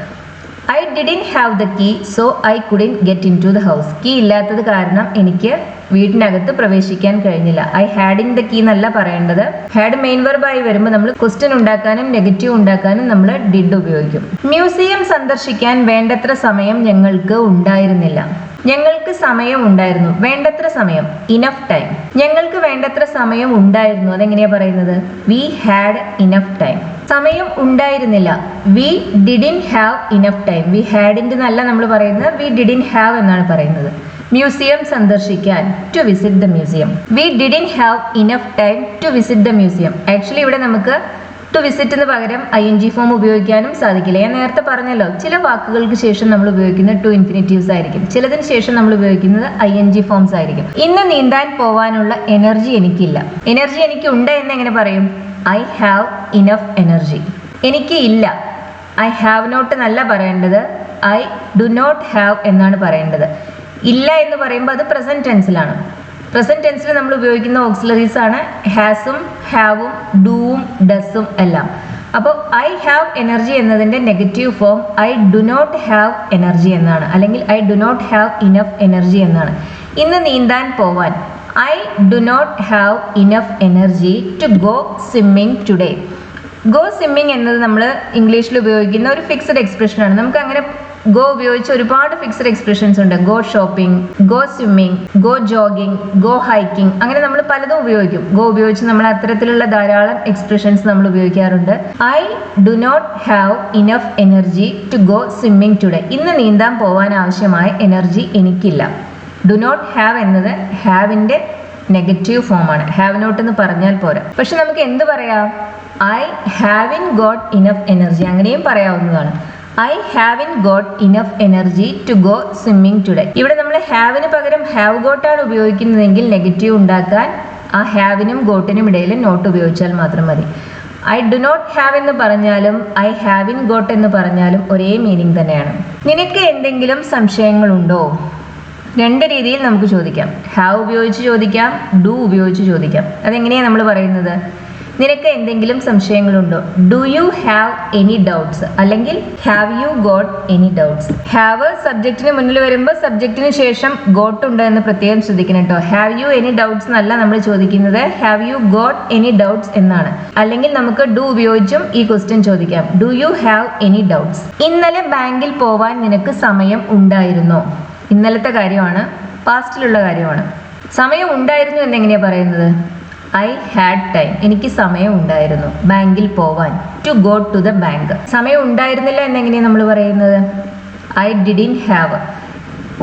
I didn't have the key so I couldn't get into the house. Key ഇല്ലാത്തത് കാരണം എനിക്ക് വീട്ടിനകത്ത് പ്രവേശിക്കാൻ കഴിഞ്ഞില്ല. ഐ ഹാഡിൻ ദ കീ എന്നല്ല പറയേണ്ടത്. ഹാഡ് മെയിൻ വെർബായി വരുമ്പോൾ നമ്മൾ ക്വസ്റ്റ്യൻ ഉണ്ടാക്കാനും നെഗറ്റീവ് ഉണ്ടാക്കാനും നമ്മൾ ഡിഡ് ഉപയോഗിക്കും. മ്യൂസിയം സന്ദർശിക്കാൻ വേണ്ടത്ര സമയം ഞങ്ങൾക്ക് ഉണ്ടായിരുന്നില്ല. ഞങ്ങൾക്ക് സമയം ഉണ്ടായിരുന്നു. വേണ്ടത്ര സമയം, ഇനഫ് ടൈം. ഞങ്ങൾക്ക് വേണ്ടത്ര സമയം ഉണ്ടായിരുന്നു. അതെങ്ങനെയാ പറയുന്നത്? We had enough time. സമയം ഉണ്ടായിരുന്നില്ല. We didn't have enough time. We hadn't എന്നല്ല നമ്മൾ പറയുന്നത്, വി ഡിഡിൻ ഹാവ് എന്നാണ് പറയുന്നത്. മ്യൂസിയം സന്ദർശിക്കാൻ to visit the museum. We didn't have enough time to visit the museum. Actually ഇവിടെ നമുക്ക് ടു വിസിറ്റിന് പകരം ING ഫോം ഉപയോഗിക്കാനും സാധിക്കില്ല. ഞാൻ നേരത്തെ പറഞ്ഞല്ലോ, ചില വാക്കുകൾക്ക് ശേഷം നമ്മൾ ഉപയോഗിക്കുന്നത് ടു ഇൻഫിനിറ്റീവ്സ് ആയിരിക്കും, ചിലതിന് ശേഷം നമ്മൾ ഉപയോഗിക്കുന്നത് ING ഫോംസ് ആയിരിക്കും. ഇന്ന് നീന്താൻ പോവാനുള്ള എനർജി എനിക്കില്ല. എനർജി എനിക്ക് ഉണ്ട് എന്ന് എങ്ങനെ പറയും? I have enough energy. എനിക്ക് ഇല്ല, ഐ ഹാവ് നോട്ട് എന്നല്ല പറയേണ്ടത്, ഐ ഡു നോട്ട് ഹാവ് എന്നാണ് പറയേണ്ടത്. ഇല്ല എന്ന് പറയുമ്പോൾ അത് പ്രസന്റ് ടെൻസിലാണ്. പ്രസന്റ് ടെൻസിൽ നമ്മൾ ഉപയോഗിക്കുന്ന ഓക്സിലറീസ് ആണ് ഹാസും ഹാവും ഡൂവും ഡസും എല്ലാം. അപ്പോൾ ഐ ഹാവ് എനർജി എന്നതിൻ്റെ negative form I do not have energy എന്നാണ്, അല്ലെങ്കിൽ I do not have enough energy എന്നാണ്. ഇന്ന് നീന്താൻ പോവാൻ I do not have enough energy to go swimming today. Go swimming എന്നത് നമ്മൾ ഇംഗ്ലീഷിൽ ഉപയോഗിക്കുന്ന ഒരു ഫിക്സഡ് എക്സ്പ്രഷനാണ്. നമുക്ക് അങ്ങനെ ഗോ ഉപയോഗിച്ച് ഒരുപാട് ഫിക്സഡ് എക്സ്പ്രഷൻസ് ഉണ്ട്. Go shopping, go swimming, go jogging, go hiking, അങ്ങനെ നമ്മൾ പലതും ഉപയോഗിക്കും. ഗോ ഉപയോഗിച്ച് നമ്മൾ അത്തരത്തിലുള്ള ധാരാളം എക്സ്പ്രഷൻസ് നമ്മൾ ഉപയോഗിക്കാറുണ്ട്. I do not have enough energy to go swimming today. ഇന്ന് നീന്താൻ പോവാൻ ആവശ്യമായ എനർജി എനിക്കില്ല. ഡു നോട്ട് ഹാവ് എന്നത് ഹാവിന്റെ നെഗറ്റീവ് ഫോമാണ്. ഹാവ് നോട്ട് എന്ന് പറഞ്ഞാൽ പോരാ. പക്ഷെ നമുക്ക് എന്ത് പറയാം? I haven't got enough energy, അങ്ങനെയും പറയാവുന്നതാണ്. I haven't got enough energy to go swimming today. ഇവിടെ നമ്മൾ ഹാവിന് പകരം ഹാവ് ഗോട്ടാണ് ഉപയോഗിക്കുന്നതെങ്കിൽ നെഗറ്റീവ് ഉണ്ടാക്കാൻ ആ ഹാവിനും ഗോട്ടിനും ഇടയിൽ നോട്ട് ഉപയോഗിച്ചാൽ മാത്രം മതി. ഐ ഡു നോട്ട് ഹാവ് എന്ന് പറഞ്ഞാലും ഐ ഹാവിൻ ഗോട്ട് എന്ന് പറഞ്ഞാലും ഒരേ മീനിങ് തന്നെയാണ്. നിനക്ക് എന്തെങ്കിലും സംശയങ്ങളുണ്ടോ? രണ്ട് രീതിയിൽ നമുക്ക് ചോദിക്കാം. ഹാവ് ഉപയോഗിച്ച് ചോദിക്കാം, ഡു ഉപയോഗിച്ച് ചോദിക്കാം. അതെങ്ങനെയാണ് നമ്മൾ പറയുന്നത്? നിനക്ക് എന്തെങ്കിലും സംശയങ്ങളുണ്ടോ? Do you have any doubts, അല്ലെങ്കിൽ have you got any doubts. Have സബ്ജക്റ്റിന് മുന്നിൽ വരുമ്പോൾ സബ്ജക്റ്റിന് ശേഷം ഗോട്ട് ഉണ്ട് എന്ന് പ്രത്യേകം ശ്രദ്ധിക്കണം കേട്ടോ. ഹാവ് യു എനി ഡൗട്ട്സ് എന്നല്ല നമ്മൾ ചോദിക്കുന്നത്, have you got any doubts എന്നാണ്. അല്ലെങ്കിൽ നമുക്ക് ഡു ഉപയോഗിച്ചും ഈ ക്വസ്റ്റ്യൻ ചോദിക്കാം. Do you have any doubts. ഇന്നലെ ബാങ്കിൽ പോവാൻ നിനക്ക് സമയം ഉണ്ടായിരുന്നോ? ഇന്നലത്തെ കാര്യമാണ്, പാസ്റ്റിലുള്ള കാര്യമാണ്. സമയം ഉണ്ടായിരുന്നു എന്നെങ്ങനെയാ പറയുന്നത്? ഐ ഹാഡ് ടൈം, എനിക്ക് സമയം ഉണ്ടായിരുന്നു ബാങ്കിൽ പോവാൻ. To go to the bank. സമയം ഉണ്ടായിരുന്നില്ല എന്നെങ്ങനെയാണ് നമ്മൾ പറയുന്നത്? I didn't have.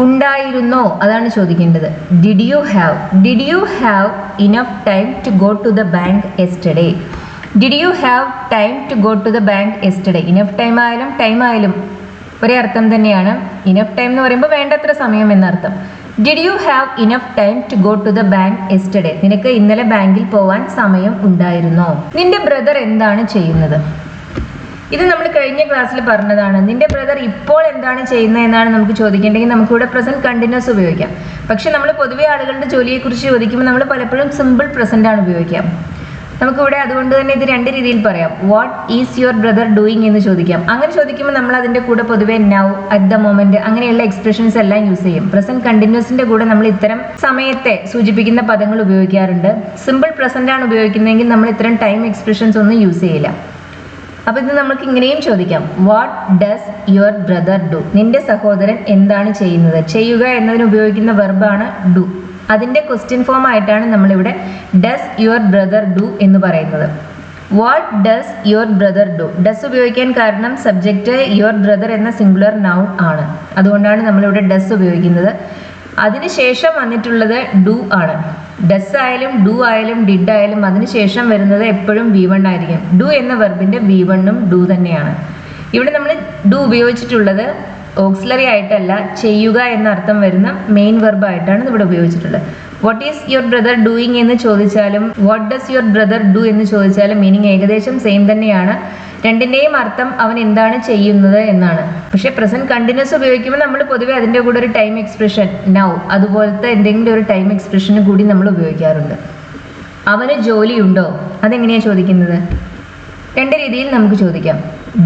ഉണ്ടായിരുന്നോ അതാണ് ചോദിക്കേണ്ടത്. Did you have. Did you have enough time to go to the bank yesterday. Did you have time to go to the bank yesterday. Enough time ആയാലും time ആയാലും ഒരേ അർത്ഥം തന്നെയാണ്. ഇനഫ് ടൈം എന്ന് പറയുമ്പോൾ വേണ്ടത്ര സമയം എന്നർത്ഥം. Did you have enough time to go to the bank yesterday. നിനക്ക് ഇന്നലെ ബാങ്കിൽ പോവാൻ സമയം ഉണ്ടായിരുന്നോ? നിന്റെ ബ്രദർ എന്താണ് ചെയ്യുന്നത്? ഇത് നമ്മൾ കഴിഞ്ഞ ക്ലാസ്സിൽ പറഞ്ഞതാണ്. നിന്റെ ബ്രദർ ഇപ്പോൾ എന്താണ് ചെയ്യുന്നത് എന്നാണ് നമുക്ക് ചോദിക്കേണ്ടെങ്കിൽ നമുക്കിവിടെ പ്രസന്റ് കണ്ടിന്യൂസ് ഉപയോഗിക്കാം. പക്ഷെ നമ്മൾ പൊതുവെ ആളുകളുടെ ജോലിയെക്കുറിച്ച് ചോദിക്കുമ്പോൾ നമ്മൾ പലപ്പോഴും സിമ്പിൾ പ്രസന്റ് ആണ് ഉപയോഗിക്കാം. നമുക്കിവിടെ അതുകൊണ്ട് തന്നെ ഇത് രണ്ട് രീതിയിൽ പറയാം. What is your brother doing എന്ന് ചോദിക്കാം. അങ്ങനെ ചോദിക്കുമ്പോൾ നമ്മൾ അതിന്റെ കൂടെ പൊതുവെ നൗ, അറ്റ് ദ മൊമെന്റ്, അങ്ങനെയുള്ള എക്സ്പ്രഷൻസ് എല്ലാം യൂസ് ചെയ്യും. പ്രസന്റ് കണ്ടിന്യൂസിന്റെ കൂടെ നമ്മൾ ഇത്തരം സമയത്തെ സൂചിപ്പിക്കുന്ന പദങ്ങൾ ഉപയോഗിക്കാറുണ്ട്. സിമ്പിൾ പ്രസന്റ് ആണ് ഉപയോഗിക്കുന്നതെങ്കിൽ നമ്മൾ ഇത്തരം ടൈം എക്സ്പ്രഷൻസ് ഒന്നും യൂസ് ചെയ്യില്ല. അപ്പൊ ഇത് നമുക്ക് ഇങ്ങനെയും ചോദിക്കാം. What does your brother do. നിന്റെ സഹോദരൻ എന്താണ് ചെയ്യുന്നത്? ചെയ്യുക എന്നതിന് ഉപയോഗിക്കുന്ന വെർബാണ് ഡു. അതിന്റെ ക്വസ്റ്റ്യൻ ഫോം ആയിട്ടാണ് നമ്മളിവിടെ ഡസ് യുവർ ബ്രദർ ഡു എന്ന് പറയുന്നത്. What does your brother do. Does ഉപയോഗിക്കാൻ കാരണം സബ്ജക്റ്റ് യുവർ ബ്രദർ എന്ന സിംഗുലർ നൗൺ ആണ്. അതുകൊണ്ടാണ് നമ്മളിവിടെ ഡസ് ഉപയോഗിക്കുന്നത്. അതിനുശേഷം വന്നിട്ടുള്ളത് ഡു ആണ്. ഡസ് ആയാലും ഡു ആയാലും ഡിഡ് ആയാലും അതിനുശേഷം വരുന്നത് എപ്പോഴും V1 ആയിരിക്കും. ഡു എന്ന വെർബിന്റെ V1ഉം ഡു തന്നെയാണ്. ഇവിടെ നമ്മൾ ഡു ഉപയോഗിച്ചിട്ടുള്ളത് ഓക്സിലറി ആയിട്ടല്ല, ചെയ്യുക എന്ന അർത്ഥം വരുന്ന മെയിൻ വെർബ് ആയിട്ടാണ് ഇവിടെ ഉപയോഗിച്ചിട്ടുള്ളത്. What is your brother doing എന്ന് ചോദിച്ചാലും what does your brother do എന്ന് ചോദിച്ചാലും മീനിങ് ഏകദേശം സെയിം തന്നെയാണ്. രണ്ടിന്റെയും അർത്ഥം അവൻ എന്താണ് ചെയ്യുന്നത് എന്നാണ്. പക്ഷെ പ്രസന്റ് കണ്ടിന്യൂസ് ഉപയോഗിക്കുമ്പോൾ നമ്മൾ പൊതുവെ അതിന്റെ കൂടെ ഒരു ടൈം എക്സ്പ്രഷൻ നൗ അതുപോലത്തെ എന്തെങ്കിലും ഒരു ടൈം എക്സ്പ്രഷന് കൂടി നമ്മൾ ഉപയോഗിക്കാറുണ്ട്. അവന് ജോലിയുണ്ടോ? അതെങ്ങനെയാ ചോദിക്കുന്നത്? രണ്ട് രീതിയിൽ നമുക്ക് ചോദിക്കാം.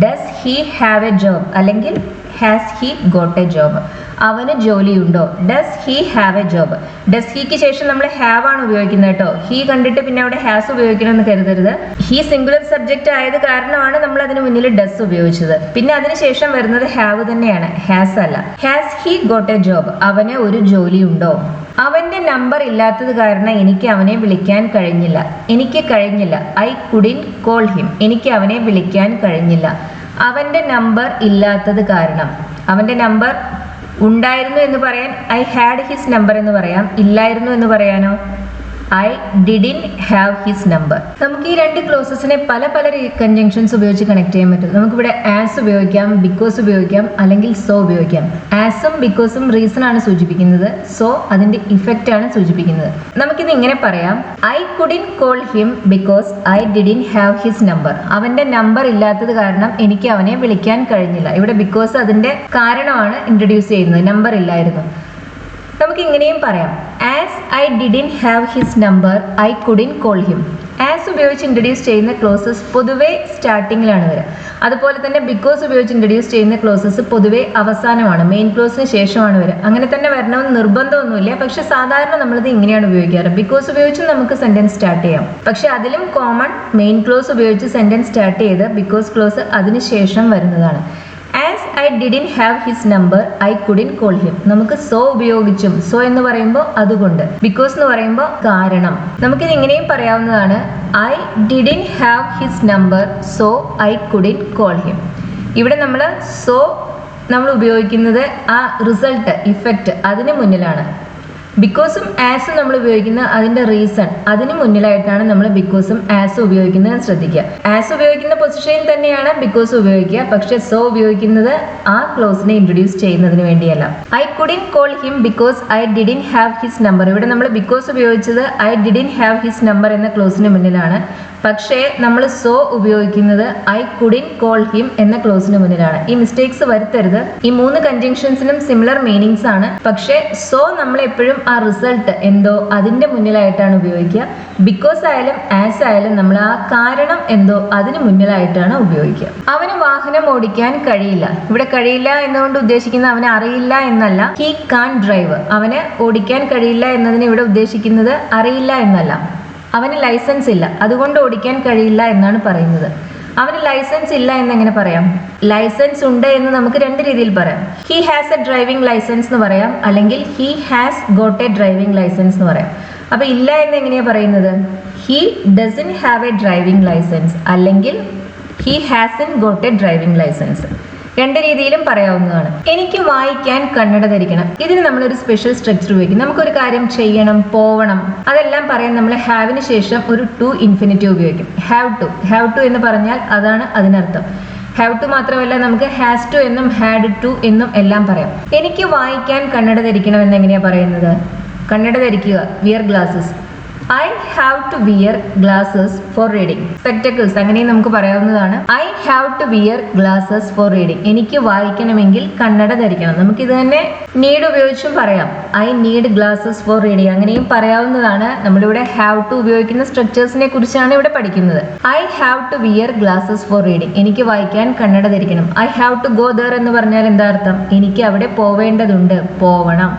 Does he have a job, അല്ലെങ്കിൽ has he got a job. അവന് ജോലിയുണ്ടോ? Does he have a job. Does ഹിക്ക് ശേഷം നമ്മൾ ഹാവ് ആണ് ഉപയോഗിക്കുന്നത് കേട്ടോ. ഹി കണ്ടിട്ട് പിന്നെ അവിടെ ഹാസ് ഉപയോഗിക്കണമെന്ന് കരുതരുത്. ഹി സിംഗുലർ സബ്ജക്റ്റ് ആയത് കാരണമാണ് നമ്മൾ അതിന് മുന്നിൽ ഡസ് ഉപയോഗിച്ചത്. പിന്നെ അതിനുശേഷം വരുന്നത് ഹാവ് തന്നെയാണ്, ഹാസ് അല്ല. Has he got a job. അവന് ഒരു ജോലിയുണ്ടോ? അവന്റെ നമ്പർ ഇല്ലാത്തത് കാരണം എനിക്ക് അവനെ വിളിക്കാൻ കഴിഞ്ഞില്ല. എനിക്ക് കഴിഞ്ഞില്ല. I കുഡിൻ call him. എനിക്ക് അവനെ വിളിക്കാൻ കഴിഞ്ഞില്ല. അവന്റെ നമ്പർ ഇല്ലാത്തത് കാരണം. അവന്റെ നമ്പർ ഉണ്ടായിരുന്നു എന്ന് പറയാൻ ഐ ഹാഡ് ഹിസ് നമ്പർ എന്ന് പറയാം. ഇല്ലായിരുന്നു എന്ന് പറയാനോ I didn't have his number. നമുക്ക് ഈ രണ്ട് ക്ലോസസിനെ പല പല കൺജങ്ഷൻസ് ഉപയോഗിച്ച് കണക്ട് ചെയ്യാൻ പറ്റും. നമുക്കിവിടെ ആസ് ഉപയോഗിക്കാം, ബിക്കോസ് ഉപയോഗിക്കാം, അല്ലെങ്കിൽ സോ ഉപയോഗിക്കാം. ആസും ബിക്കോസും റീസൺ ആണ് സൂചിപ്പിക്കുന്നത്, സോ അതിന്റെ ഇഫക്റ്റ് ആണ് സൂചിപ്പിക്കുന്നത്. നമുക്കിത് ഇങ്ങനെ പറയാം. I couldn't call him because I didn't have his number. അവന്റെ നമ്പർ ഇല്ലാത്തത് കാരണം എനിക്ക് അവനെ വിളിക്കാൻ കഴിഞ്ഞില്ല. ഇവിടെ ബിക്കോസ് അതിന്റെ കാരണമാണ് ഇൻട്രൊഡ്യൂസ് ചെയ്യുന്നത്, നമ്പർ ഇല്ലായിരുന്നു. നമുക്ക് ഇങ്ങനെയും പറയാം. As I didn't have his number I couldn't call him. As ഉപയോഗിച്ച് ഇൻട്രൊഡ്യൂസ് ചെയ്യുന്ന ക്ലോസസ് പൊതുവെ സ്റ്റാർട്ടിങ്ങിലാണ് വരിക. അതുപോലെ തന്നെ ബിക്കോസ് ഉപയോഗിച്ച് ഇൻട്രൊഡ്യൂസ് ചെയ്യുന്ന ക്ലോസസ് പൊതുവെ അവസാനമാണ്, മെയിൻ ക്ലോസിന് ശേഷമാണ് വരിക. അങ്ങനെ തന്നെ വരണമെന്ന് നിർബന്ധമൊന്നുമില്ല. പക്ഷെ സാധാരണ നമ്മളിത് ഇങ്ങനെയാണ് ഉപയോഗിക്കാറ്. ബിക്കോസ് ഉപയോഗിച്ച് നമുക്ക് സെന്റൻസ് സ്റ്റാർട്ട് ചെയ്യാം. പക്ഷെ അതിലും കോമൺ മെയിൻ ക്ലോസ് ഉപയോഗിച്ച് സെന്റൻസ് സ്റ്റാർട്ട് ചെയ്ത് ബിക്കോസ് ക്ലോസ് അതിനുശേഷം വരുന്നതാണ്. As I didn't have his number I couldn't call him. നമുക്ക് സോ ഉപയോഗിച്ചും, സോ എന്ന് പറയുമ്പോൾ അതുകൊണ്ട്, ബിക്കോസ് എന്ന് പറയുമ്പോൾ കാരണം. നമുക്കിത് ഇങ്ങനെയും പറയാവുന്നതാണ്, I didn't have his number so I കുഡിൻ call him. ഇവിടെ നമ്മൾ സോ നമ്മൾ ഉപയോഗിക്കുന്നത് ആ റിസൾട്ട്, ഇഫക്റ്റ് അതിന് മുന്നിലാണ്. ബിക്കോസും ആസും നമ്മൾ ഉപയോഗിക്കുന്ന അതിന്റെ റീസൺ അതിന് മുന്നിലായിട്ടാണ് നമ്മൾ ബിക്കോസും ആസും ഉപയോഗിക്കുന്നത് ശ്രദ്ധിക്കുക. ആസ് ഉപയോഗിക്കുന്ന പൊസിഷനിൽ തന്നെയാണ് ബിക്കോസ് ഉപയോഗിക്കുക, പക്ഷെ സോ ഉപയോഗിക്കുന്നത് ആ ക്ലോസിനെ ഇൻട്രൊഡ്യൂസ് ചെയ്യുന്നതിന് വേണ്ടിയല്ല. I couldn't call him because I didn't have his number. ഇവിടെ നമ്മൾ ബിക്കോസ് ഉപയോഗിച്ചത് I didn't have his number എന്ന ക്ലോസിന് മുന്നിലാണ്. പക്ഷേ നമ്മൾ സോ ഉപയോഗിക്കുന്നത് ഐ കുഡിൻ കോൾ ഹിം എന്ന ക്ലോസിന് മുന്നിലാണ്. ഈ മിസ്റ്റേക്സ് വരുത്തരുത്. ഈ 3 കൺജങ്ഷൻസിനും സിമിലർ മീനിങ്സ് ആണ്. പക്ഷേ സോ നമ്മൾ എപ്പോഴും ആ റിസൾട്ട് എന്തോ അതിന്റെ മുന്നിലായിട്ടാണ് ഉപയോഗിക്കുക. ബിക്കോസ് ആയാലും ആസ് ആയാലും നമ്മൾ ആ കാരണം എന്തോ അതിന് മുന്നിലായിട്ടാണ് ഉപയോഗിക്കുക. അവന് വാഹനം ഓടിക്കാൻ കഴിയില്ല. ഇവിടെ കഴിയില്ല എന്നുകൊണ്ട് ഉദ്ദേശിക്കുന്നത് അവന് അറിയില്ല എന്നല്ല. He can't drive. അവന് ഓടിക്കാൻ കഴിയില്ല എന്നതിന് ഇവിടെ ഉദ്ദേശിക്കുന്നത് അറിയില്ല എന്നല്ല. അവന് ലൈസൻസ് ഇല്ല, അതുകൊണ്ട് ഓടിക്കാൻ കഴിയില്ല എന്നാണ് പറയുന്നത്. അവന് ലൈസൻസ് ഇല്ല എന്നെങ്ങനെ പറയാം? ലൈസൻസ് ഉണ്ട് എന്ന് നമുക്ക് 2 രീതിയിൽ പറയാം. He has a driving licence എന്ന് പറയാം, അല്ലെങ്കിൽ he has got a driving licence എന്ന് പറയാം. അപ്പൊ ഇല്ല എന്ന് എങ്ങനെയാ പറയുന്നത്? He doesn't have a driving licence, അല്ലെങ്കിൽ he hasn't got a driving licence. 2 രീതിയിലും പറയാവുന്നതാണ്. എനിക്ക് വായിക്കാൻ കണ്ണട ധരിക്കണം. ഇതിന് നമ്മളൊരു സ്പെഷ്യൽ സ്ട്രക്ചർ ഉപയോഗിക്കും. നമുക്കൊരു കാര്യം ചെയ്യണം, പോവണം, അതെല്ലാം പറയാൻ നമ്മൾ ഹാവിന് ശേഷം ഒരു ടു ഇൻഫിനിറ്റീവ് ഉപയോഗിക്കും. ഹാവ് ടു എന്ന് പറഞ്ഞാൽ അതാണ് അതിനർത്ഥം. ഹാവ് ടു മാത്രമല്ല, നമുക്ക് ഹാസ് ടു എന്നും ഹാഡ് ടു എന്നും എല്ലാം പറയാം. എനിക്ക് വായിക്കാൻ കണ്ണട ധരിക്കണം എന്നെങ്ങനെയാ പറയുന്നത്? കണ്ണട ധരിക്കുക, wear glasses. I have to wear glasses for reading. Spectacles അങ്ങനെയും നമുക്ക് പറയാവുന്നതാണ്. I have to wear glasses for reading. എനിക്ക് വായിക്കണമെങ്കിൽ കണ്ണട ധരിക്കണം. നമുക്കിത് തന്നെ നീഡ് ഉപയോഗിച്ചും പറയാം. I need glasses for reading അങ്ങനെയും പറയാവുന്നതാണ്. നമ്മളിവിടെ ഹാവ് ടു ഉപയോഗിക്കുന്ന സ്ട്രക്ചേഴ്സിനെ കുറിച്ചാണ് ഇവിടെ പഠിക്കുന്നത്. I have to wear glasses for reading. എനിക്ക് വായിക്കാൻ കണ്ണട ധരിക്കണം. I have to go there എന്ന് പറഞ്ഞാൽ എന്താ അർത്ഥം? എനിക്ക് അവിടെ പോവേണ്ടതുണ്ട്, പോവണം.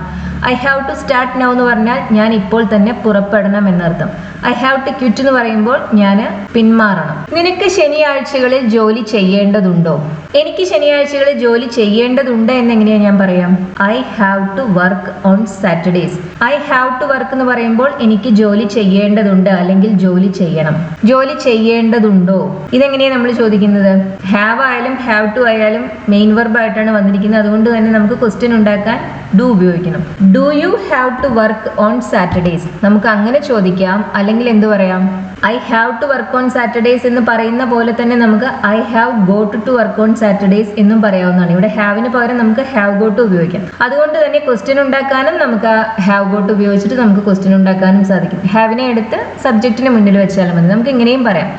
I have to start now എന്ന് പറഞ്ഞാൽ ഞാൻ ഇപ്പോൾ തന്നെ പുറപ്പെടണം എന്നർത്ഥം. ഐ ഹാവ് ടു ക്വിറ്റ് എന്ന് പറയുമ്പോൾ ഞാൻ പിന്മാറണം. നിനക്ക് ശനിയാഴ്ചകളിൽ ജോലി ചെയ്യേണ്ടതുണ്ടോ? എനിക്ക് ശനിയാഴ്ചകളിൽ ജോലി ചെയ്യേണ്ടതുണ്ട് എന്നെങ്ങനെയാണ് ഞാൻ പറയാം? I have to work on Saturdays. I have to work എന്ന് പറയുമ്പോൾ എനിക്ക് ജോലി ചെയ്യേണ്ടതുണ്ട്, അല്ലെങ്കിൽ ജോലി ചെയ്യണം. ജോലി ചെയ്യേണ്ടതുണ്ടോ ഇതെങ്ങനെയാണ് നമ്മൾ ചോദിക്കുന്നത്? ഹാവ് ആയാലും ഹാവ് ടു ആയാലും മെയിൻ വെർബ് ആയിട്ടാണ് വന്നിരിക്കുന്നത്. അതുകൊണ്ട് തന്നെ നമുക്ക് ക്വസ്റ്റ്യൻ ഉണ്ടാക്കാൻ ഡു ഉപയോഗിക്കണം. Do you have to work on Saturdays? നമുക്ക് അങ്ങനെ ചോദിക്കാം. അല്ലെങ്കിൽ എന്ത് പറയാം? I have to work on Saturdays എന്ന് പറയുന്ന പോലെ തന്നെ നമുക്ക് I have got to work on Saturdays എന്നും പറയാവുന്നതാണ്. ഇവിടെ ഹാവിന് പകരം നമുക്ക് ഹാവ് ഗോട്ട് ഉപയോഗിക്കാം. അതുകൊണ്ട് തന്നെ ക്വസ്റ്റ്യൻ ഉണ്ടാക്കാനും നമുക്ക് ആ ഹാവ് ഗോട്ട് ഉപയോഗിച്ചിട്ട് നമുക്ക് ക്വസ്റ്റ്യൻ ഉണ്ടാക്കാനും സാധിക്കും. ഹാവിനെ എടുത്ത് സബ്ജക്റ്റിന് മുന്നിൽ വെച്ചാലും മതി. നമുക്ക് ഇങ്ങനെയും പറയാം,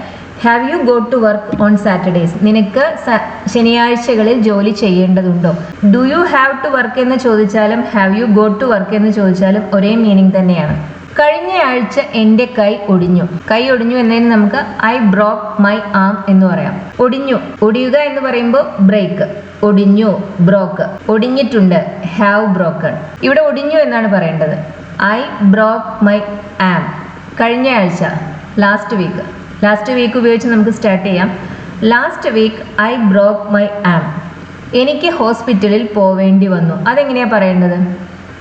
have you got to work on Saturdays? നിനക്ക് ശനിയാഴ്ചകളിൽ ജോലി ചെയ്യേണ്ടതുണ്ടോ? Do you have to work എന്ന് ചോദിച്ചാലും have you got to work എന്ന് ചോദിച്ചാലും ഒരേ മീനിങ് തന്നെയാണ്. കഴിഞ്ഞ ആഴ്ച എൻ്റെ കൈ ഒടിഞ്ഞു. കൈ ഒടിഞ്ഞു എന്നതിന് നമുക്ക് ഐ ബ്രോക്ക് മൈ ആം എന്ന് പറയാം. ഒടിഞ്ഞു, ഒടിയുക എന്ന് പറയുമ്പോൾ ബ്രേക്ക്. ഒടിഞ്ഞു, ബ്രോക്ക്. ഒടിഞ്ഞിട്ടുണ്ട്, ഹാവ് ബ്രോക്കൺ. ഇവിടെ ഒടിഞ്ഞു എന്നാണ് പറയേണ്ടത്. ഐ ബ്രോക്ക് മൈ ആം. കഴിഞ്ഞ ആഴ്ച, ലാസ്റ്റ് വീക്ക്. ലാസ്റ്റ് വീക്ക് ഉപയോഗിച്ച് നമുക്ക് സ്റ്റാർട്ട് ചെയ്യാം. Last week I broke my arm. എനിക്ക് ഹോസ്പിറ്റലിൽ പോവേണ്ടി വന്നു. അതെങ്ങനെയാ പറയേണ്ടത്?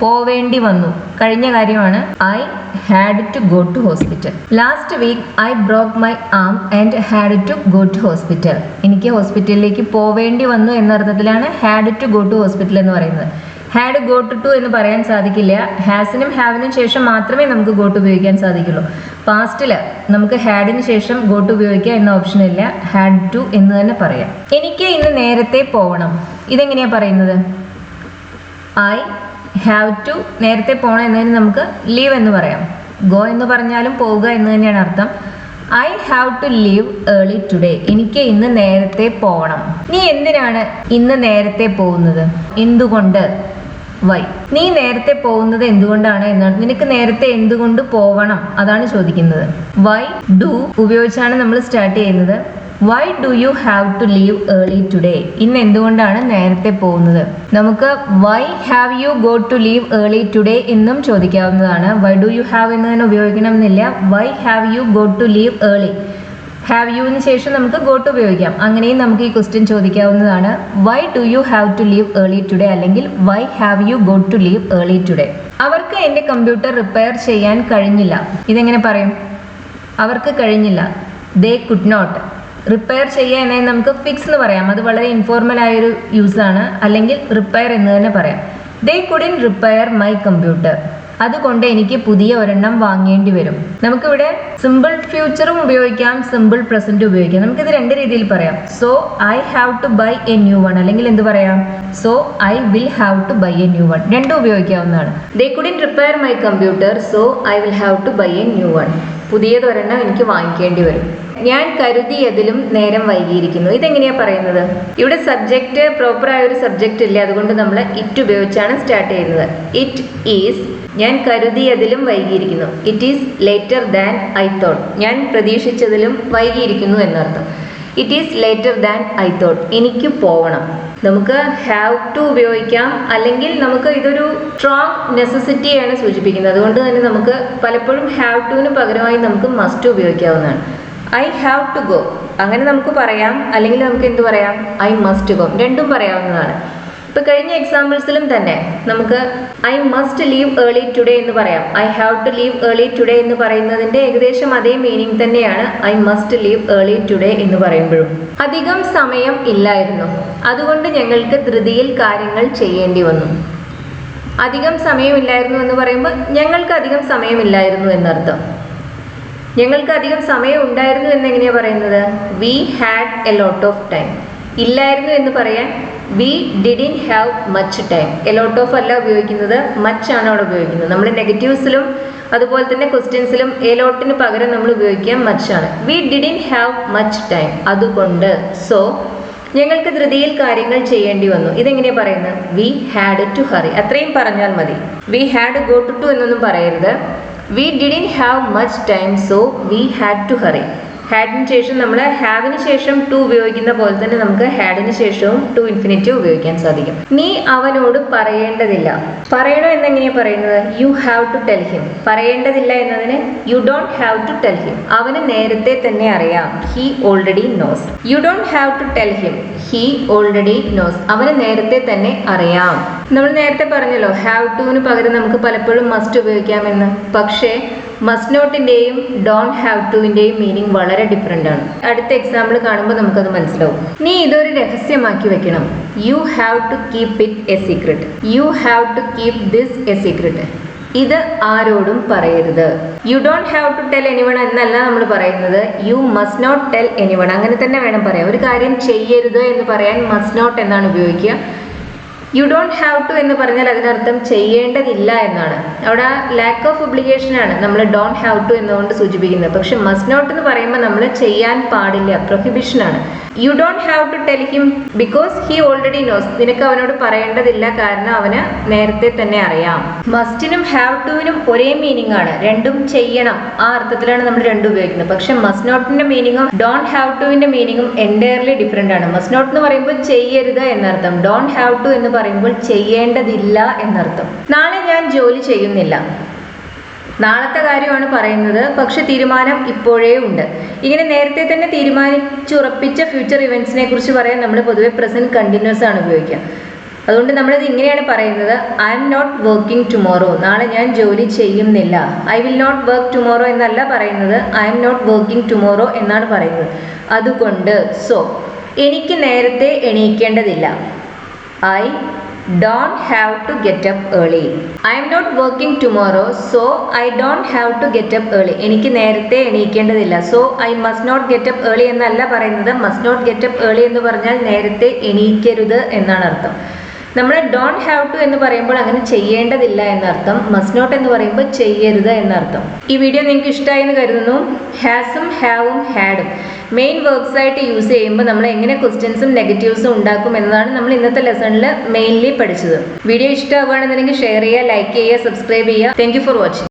പോവേണ്ടി വന്നു, കഴിഞ്ഞ കാര്യമാണ്. I had to go to hospital. Last week I broke my arm and had to go to hospital. എനിക്ക് ഹോസ്പിറ്റലിലേക്ക് പോവേണ്ടി വന്നു എന്നർത്ഥത്തിലാണ് had to go to hospital എന്ന് പറയുന്നത്. ഹാഡ് ഗോട്ട് ടു എന്ന് പറയാൻ സാധിക്കില്ല. ഹാസിനും ഹാവിനും ശേഷം മാത്രമേ നമുക്ക് ഗോട്ട് ഉപയോഗിക്കാൻ സാധിക്കുള്ളൂ. പാസ്റ്റിൽ നമുക്ക് ഹാഡിന് ശേഷം ഗോട്ട് ഉപയോഗിക്കുക എന്ന ഓപ്ഷൻ ഇല്ല. ഹാഡ് ടു എന്ന് തന്നെ പറയാം. എനിക്ക് ഇന്ന് നേരത്തെ പോകണം. ഇതെങ്ങനെയാ പറയുന്നത്? ഐ ഹാവ് ടു നേരത്തെ പോകണം എന്നതിന് നമുക്ക് ലീവ് എന്ന് പറയാം. ഗോ എന്ന് പറഞ്ഞാലും പോവുക എന്ന് തന്നെയാണ് അർത്ഥം. I have to leave early today. എനിക്ക് ഇന്ന് നേരത്തെ പോകണം. നീ എന്തിനാണ് ഇന്ന് നേരത്തെ പോകുന്നത്? എന്തുകൊണ്ട്? വൈ. നീ നേരത്തെ പോകുന്നത് എന്തുകൊണ്ടാണ് എന്നാണ്. നിനക്ക് നേരത്തെ എന്തുകൊണ്ട് പോവണം അതാണ് ചോദിക്കുന്നത്. വൈ ഡു ഉപയോഗിച്ചാണ് നമ്മൾ സ്റ്റാർട്ട് ചെയ്യുന്നത്. Why do you have to leave early today? ഇന്ന് എന്തുകൊണ്ടാണ് നേരത്തെ പോകുന്നത്? നമുക്ക് why have you go to leave early today എന്നും ചോദിക്കാവുന്നതാണ്. വൈ ഡു യു ഹാവ് എന്ന് തന്നെ ഉപയോഗിക്കണമെന്നില്ല. Why have you go to leave early? Have യുവിന് ശേഷം നമുക്ക് ഗോ ടു ഉപയോഗിക്കാം. അങ്ങനെയും നമുക്ക് ഈ ക്വസ്റ്റ്യൻ ചോദിക്കാവുന്നതാണ്. Why do you have to leave early today അല്ലെങ്കിൽ why have you go to leave early today. അവർക്ക് എൻ്റെ കമ്പ്യൂട്ടർ റിപ്പയർ ചെയ്യാൻ കഴിഞ്ഞില്ല. ഇതെങ്ങനെ പറയും? അവർക്ക് കഴിഞ്ഞില്ല. They could not. റിപ്പയർ ചെയ്യുക എന്നത് നമുക്ക് ഫിക്സ് എന്ന് പറയാം. അത് വളരെ ഇൻഫോർമൽ ആയൊരു യൂസാണ്. അല്ലെങ്കിൽ റിപ്പയർ എന്ന് തന്നെ പറയാം. ദേ കുഡിൻ റിപ്പയർ മൈ കമ്പ്യൂട്ടർ. അതുകൊണ്ട് എനിക്ക് പുതിയ ഒരെണ്ണം വാങ്ങേണ്ടി വരും. നമുക്കിവിടെ സിമ്പിൾ ഫ്യൂച്ചറും ഉപയോഗിക്കാം, സിമ്പിൾ പ്രസന്റ് ഉപയോഗിക്കാം. നമുക്കിത് രണ്ട് രീതിയിൽ പറയാം. So I have to buy a new one അല്ലെങ്കിൽ എന്ത് പറയാം? So I will have to buy a new one. രണ്ടും ഉപയോഗിക്കാവുന്നതാണ്. They couldn't repair my computer so I will have to buy a new one. പുതിയതൊരെണ്ണം എനിക്ക് വാങ്ങിക്കേണ്ടി വരും. ഞാൻ കരുതിയതിലും നേരം വൈകിയിരിക്കുന്നു. ഇതെങ്ങനെയാ പറയുന്നത്? ഇവിടെ സബ്ജക്റ്റ് പ്രോപ്പറായ ഒരു സബ്ജക്റ്റ് ഇല്ല. അതുകൊണ്ട് നമ്മൾ ഇറ്റ് ഉപയോഗിച്ചാണ് സ്റ്റാർട്ട് ചെയ്യുന്നത്. It is. ഞാൻ കരുതിയതിലും വൈകിയിരിക്കുന്നു. It is later than I thought. ഞാൻ പ്രതീക്ഷിച്ചതിലും വൈകിയിരിക്കുന്നു എന്നർത്ഥം. It is later than I thought. എനിക്ക് പോകണം. നമുക്ക് ഹാവ് ടു ഉപയോഗിക്കാം, അല്ലെങ്കിൽ നമുക്ക് ഇതൊരു സ്ട്രോങ് നെസസിറ്റിയാണ് സൂചിപ്പിക്കുന്നത്. അതുകൊണ്ട് തന്നെ നമുക്ക് പലപ്പോഴും ഹാവ് ടുവിന് പകരമായി നമുക്ക് മസ്റ്റ് ഉപയോഗിക്കാവുന്നതാണ്. ഐ ഹാവ് ടു ഗോ അങ്ങനെ നമുക്ക് പറയാം, അല്ലെങ്കിൽ നമുക്ക് എന്ത് പറയാം? I must go. രണ്ടും പറയാവുന്നതാണ്. ഇപ്പൊ കഴിഞ്ഞ എക്സാമ്പിൾസിലും തന്നെ നമുക്ക് I must leave early today എന്ന് പറയാം. I have to leave early today എന്ന് പറയുന്നതിന്റെ ഏകദേശം അതേ മീനിങ് തന്നെയാണ് I must leave early today എന്ന് പറയുമ്പോഴും. അധികം സമയം ഇല്ലായിരുന്നു, അതുകൊണ്ട് ഞങ്ങൾക്ക് ധൃതിയിൽ കാര്യങ്ങൾ ചെയ്യേണ്ടി വന്നു. അധികം സമയമില്ലായിരുന്നു എന്ന് പറയുമ്പോൾ ഞങ്ങൾക്ക് അധികം സമയമില്ലായിരുന്നു എന്നർത്ഥം. ഞങ്ങൾക്ക് അധികം സമയം ഉണ്ടായിരുന്നു എന്നെങ്ങനെയാണ് പറയുന്നത്? We had a lot of time. ഇല്ലായിരുന്നു എന്ന് പറയാൻ V didn't have much time. A lot of അല്ല ഉപയോഗിക്കുന്നത്, മച്ച് ആണ് അവിടെ ഉപയോഗിക്കുന്നത്. നമ്മൾ നെഗറ്റീവ്സിലും അതുപോലെ തന്നെ ക്വസ്റ്റ്യൻസിലും എ ലോട്ടിന് പകരം നമ്മൾ ഉപയോഗിക്കുക മച്ച് ആണ്. We didn't have much time. അതുകൊണ്ട് സോ ഞങ്ങൾക്ക് ധൃതിയിൽ കാര്യങ്ങൾ ചെയ്യേണ്ടി വന്നു. ഇതെങ്ങനെയാണ് പറയുന്നത്? We had to hurry. അത്രയും പറഞ്ഞാൽ മതി. വി ഹാഡ് ഗോ ടു എന്നൊന്നും പറയരുത്. We didn't have much time so we had to hurry. ഹാഡിന് ശേഷം നമ്മൾ ഹാവിന് ശേഷം ടു ഉപയോഗിക്കുന്ന പോലെ തന്നെ നമുക്ക് ഹാഡിന് ശേഷവും ടു ഇൻഫിനിറ്റീവ് ഉപയോഗിക്കാൻ സാധിക്കും. നീ അവനോട് പറയേണ്ടതില്ല. പറയണോ എന്നെങ്ങനെയാണ് പറയുന്നത്? You have to tell him. പറയേണ്ടതില്ല എന്നതിന് you don't have to tell him. അവന് നേരത്തെ തന്നെ അറിയാം. He already knows. You don't have to tell him. He already knows. അവന് നേരത്തെ തന്നെ അറിയാം. നമ്മൾ നേരത്തെ പറഞ്ഞല്ലോ ഹാവ് ടുവിന് പകരം നമുക്ക് പലപ്പോഴും മസ്റ്റ് ഉപയോഗിക്കാമെന്ന്. പക്ഷേ മസ്റ്റ് നോട്ടിന്റെയും ഡോണ്ട് ഹാവ് ടുവിന്റെയും മീനിങ് വളരെ ഡിഫറെന്റ് ആണ്. അടുത്ത എക്സാമ്പിൾ കാണുമ്പോൾ നമുക്കത് മനസ്സിലാവും. നീ ഇതൊരു രഹസ്യമാക്കി വെക്കണം. You have to keep it a secret. You have to keep this a secret. ഇത് ആരോടും പറയരുത്. You don't have to tell anyone എന്നല്ല നമ്മൾ പറയുന്നത്. You must not tell anyone. അങ്ങനെ തന്നെ വേണം പറയാം. ഒരു കാര്യം ചെയ്യരുത് എന്ന് പറയാൻ മസ്റ്റ് നോട്ട് എന്നാണ് ഉപയോഗിക്കുക. യു ഡോണ്ട് ഹാവ് ടു എന്ന് പറഞ്ഞാൽ അതിനർത്ഥം ചെയ്യേണ്ടതില്ല എന്നാണ്. അവിടെ ലാക്ക് ഓഫ് ഒബ്ലിഗേഷൻ ആണ് നമ്മൾ ഡോണ്ട് ഹാവ് ടു എന്നുകൊണ്ട് സൂചിപ്പിക്കുന്നത്. പക്ഷെ മസ്റ്റ് നോട്ട് എന്ന് പറയുമ്പോൾ നമ്മൾ ചെയ്യാൻ പാടില്ല, പ്രൊഹിബിഷൻ ആണ്. You don't have to tell him because he already knows. നിനക്ക് അവനോട് പറയേണ്ടതില്ല, കാരണം അവന് നേരത്തെ തന്നെ അറിയാം. മസ്റ്റിനും ഹാവ് ടുവിനും ഒരേ മീനിങ് ആണ്. രണ്ടും ചെയ്യണം, ആ അർത്ഥത്തിലാണ് നമ്മൾ രണ്ടും ഉപയോഗിക്കുന്നത്. പക്ഷെ മസ്റ്റ് നോട്ടിന്റെ മീനിങ്ങും ഡോണ്ട് ഹാവ് ടുവിന്റെ മീനിങ്ങും എൻറ്റയർലി ഡിഫറെന്റ് ആണ്. മസ്റ്റ് നോട്ട് എന്ന് പറയുമ്പോൾ ചെയ്യരുത് എന്നർത്ഥം. ഡോണ്ട് ഹാവ് ടു എന്ന് പറയുമ്പോൾ ചെയ്യേണ്ടതില്ല എന്നർത്ഥം. നാളെ ഞാൻ ജോലി ചെയ്യുന്നില്ല. നാളത്തെ കാര്യമാണ് പറയുന്നത്, പക്ഷെ തീരുമാനം ഇപ്പോഴേ ഉണ്ട്. ഇങ്ങനെ നേരത്തെ തന്നെ തീരുമാനിച്ചുറപ്പിച്ച ഫ്യൂച്ചർ ഇവന്റ്സിനെ കുറിച്ച് പറയാൻ നമ്മൾ പൊതുവെ പ്രസന്റ് കണ്ടിന്യൂസ് ആണ് ഉപയോഗിക്കുക. അതുകൊണ്ട് നമ്മളിത് ഇങ്ങനെയാണ് പറയുന്നത്. I'm not working tomorrow. നാളെ ഞാൻ ജോലി ചെയ്യുന്നില്ല. I will not work tomorrow എന്നല്ല പറയുന്നത്. I'm not working tomorrow എന്നാണ് പറയുന്നത്. അതുകൊണ്ട് സോ എനിക്ക് നേരത്തെ എണീക്കേണ്ടതില്ല. I don't have to get up early. I am not working tomorrow, so I don't have to get up early. എനിക്ക് നേരത്തെ എണീക്കേണ്ടതില്ല. So I must not get up early എന്നല്ല പറയുന്നത്. must not get up early എന്ന് പറഞ്ഞാൽ നേരത്തെ എണീക്കരുത് എന്നാണ് അർത്ഥം. നമ്മൾ ഡോണ്ട് ഹാവ് ടു എന്ന് പറയുമ്പോൾ അങ്ങനെ ചെയ്യേണ്ടതില്ല എന്നർത്ഥം. മസ്റ്റ് നോട്ട് എന്ന് പറയുമ്പോൾ ചെയ്യരുത് എന്നർത്ഥം. ഈ വീഡിയോ നിങ്ങൾക്ക് ഇഷ്ടമായി എന്ന് കരുതുന്നു. ഹാസും ഹാവും ഹാഡും മെയിൻ വേർബ്സ് ആയിട്ട് യൂസ് ചെയ്യുമ്പോൾ നമ്മൾ എങ്ങനെ ക്വസ്റ്റ്യൻസും നെഗറ്റീവ്സും ഉണ്ടാക്കും എന്നതാണ് നമ്മൾ ഇന്നത്തെ ലെസണിൽ മെയിൻലി പഠിച്ചത്. വീഡിയോ ഇഷ്ടമാവുകയാണെന്നുണ്ടെങ്കിൽ ഷെയർ ചെയ്യുക, ലൈക്ക് ചെയ്യുക, സബ്സ്ക്രൈബ് ചെയ്യുക. Thank you for watching.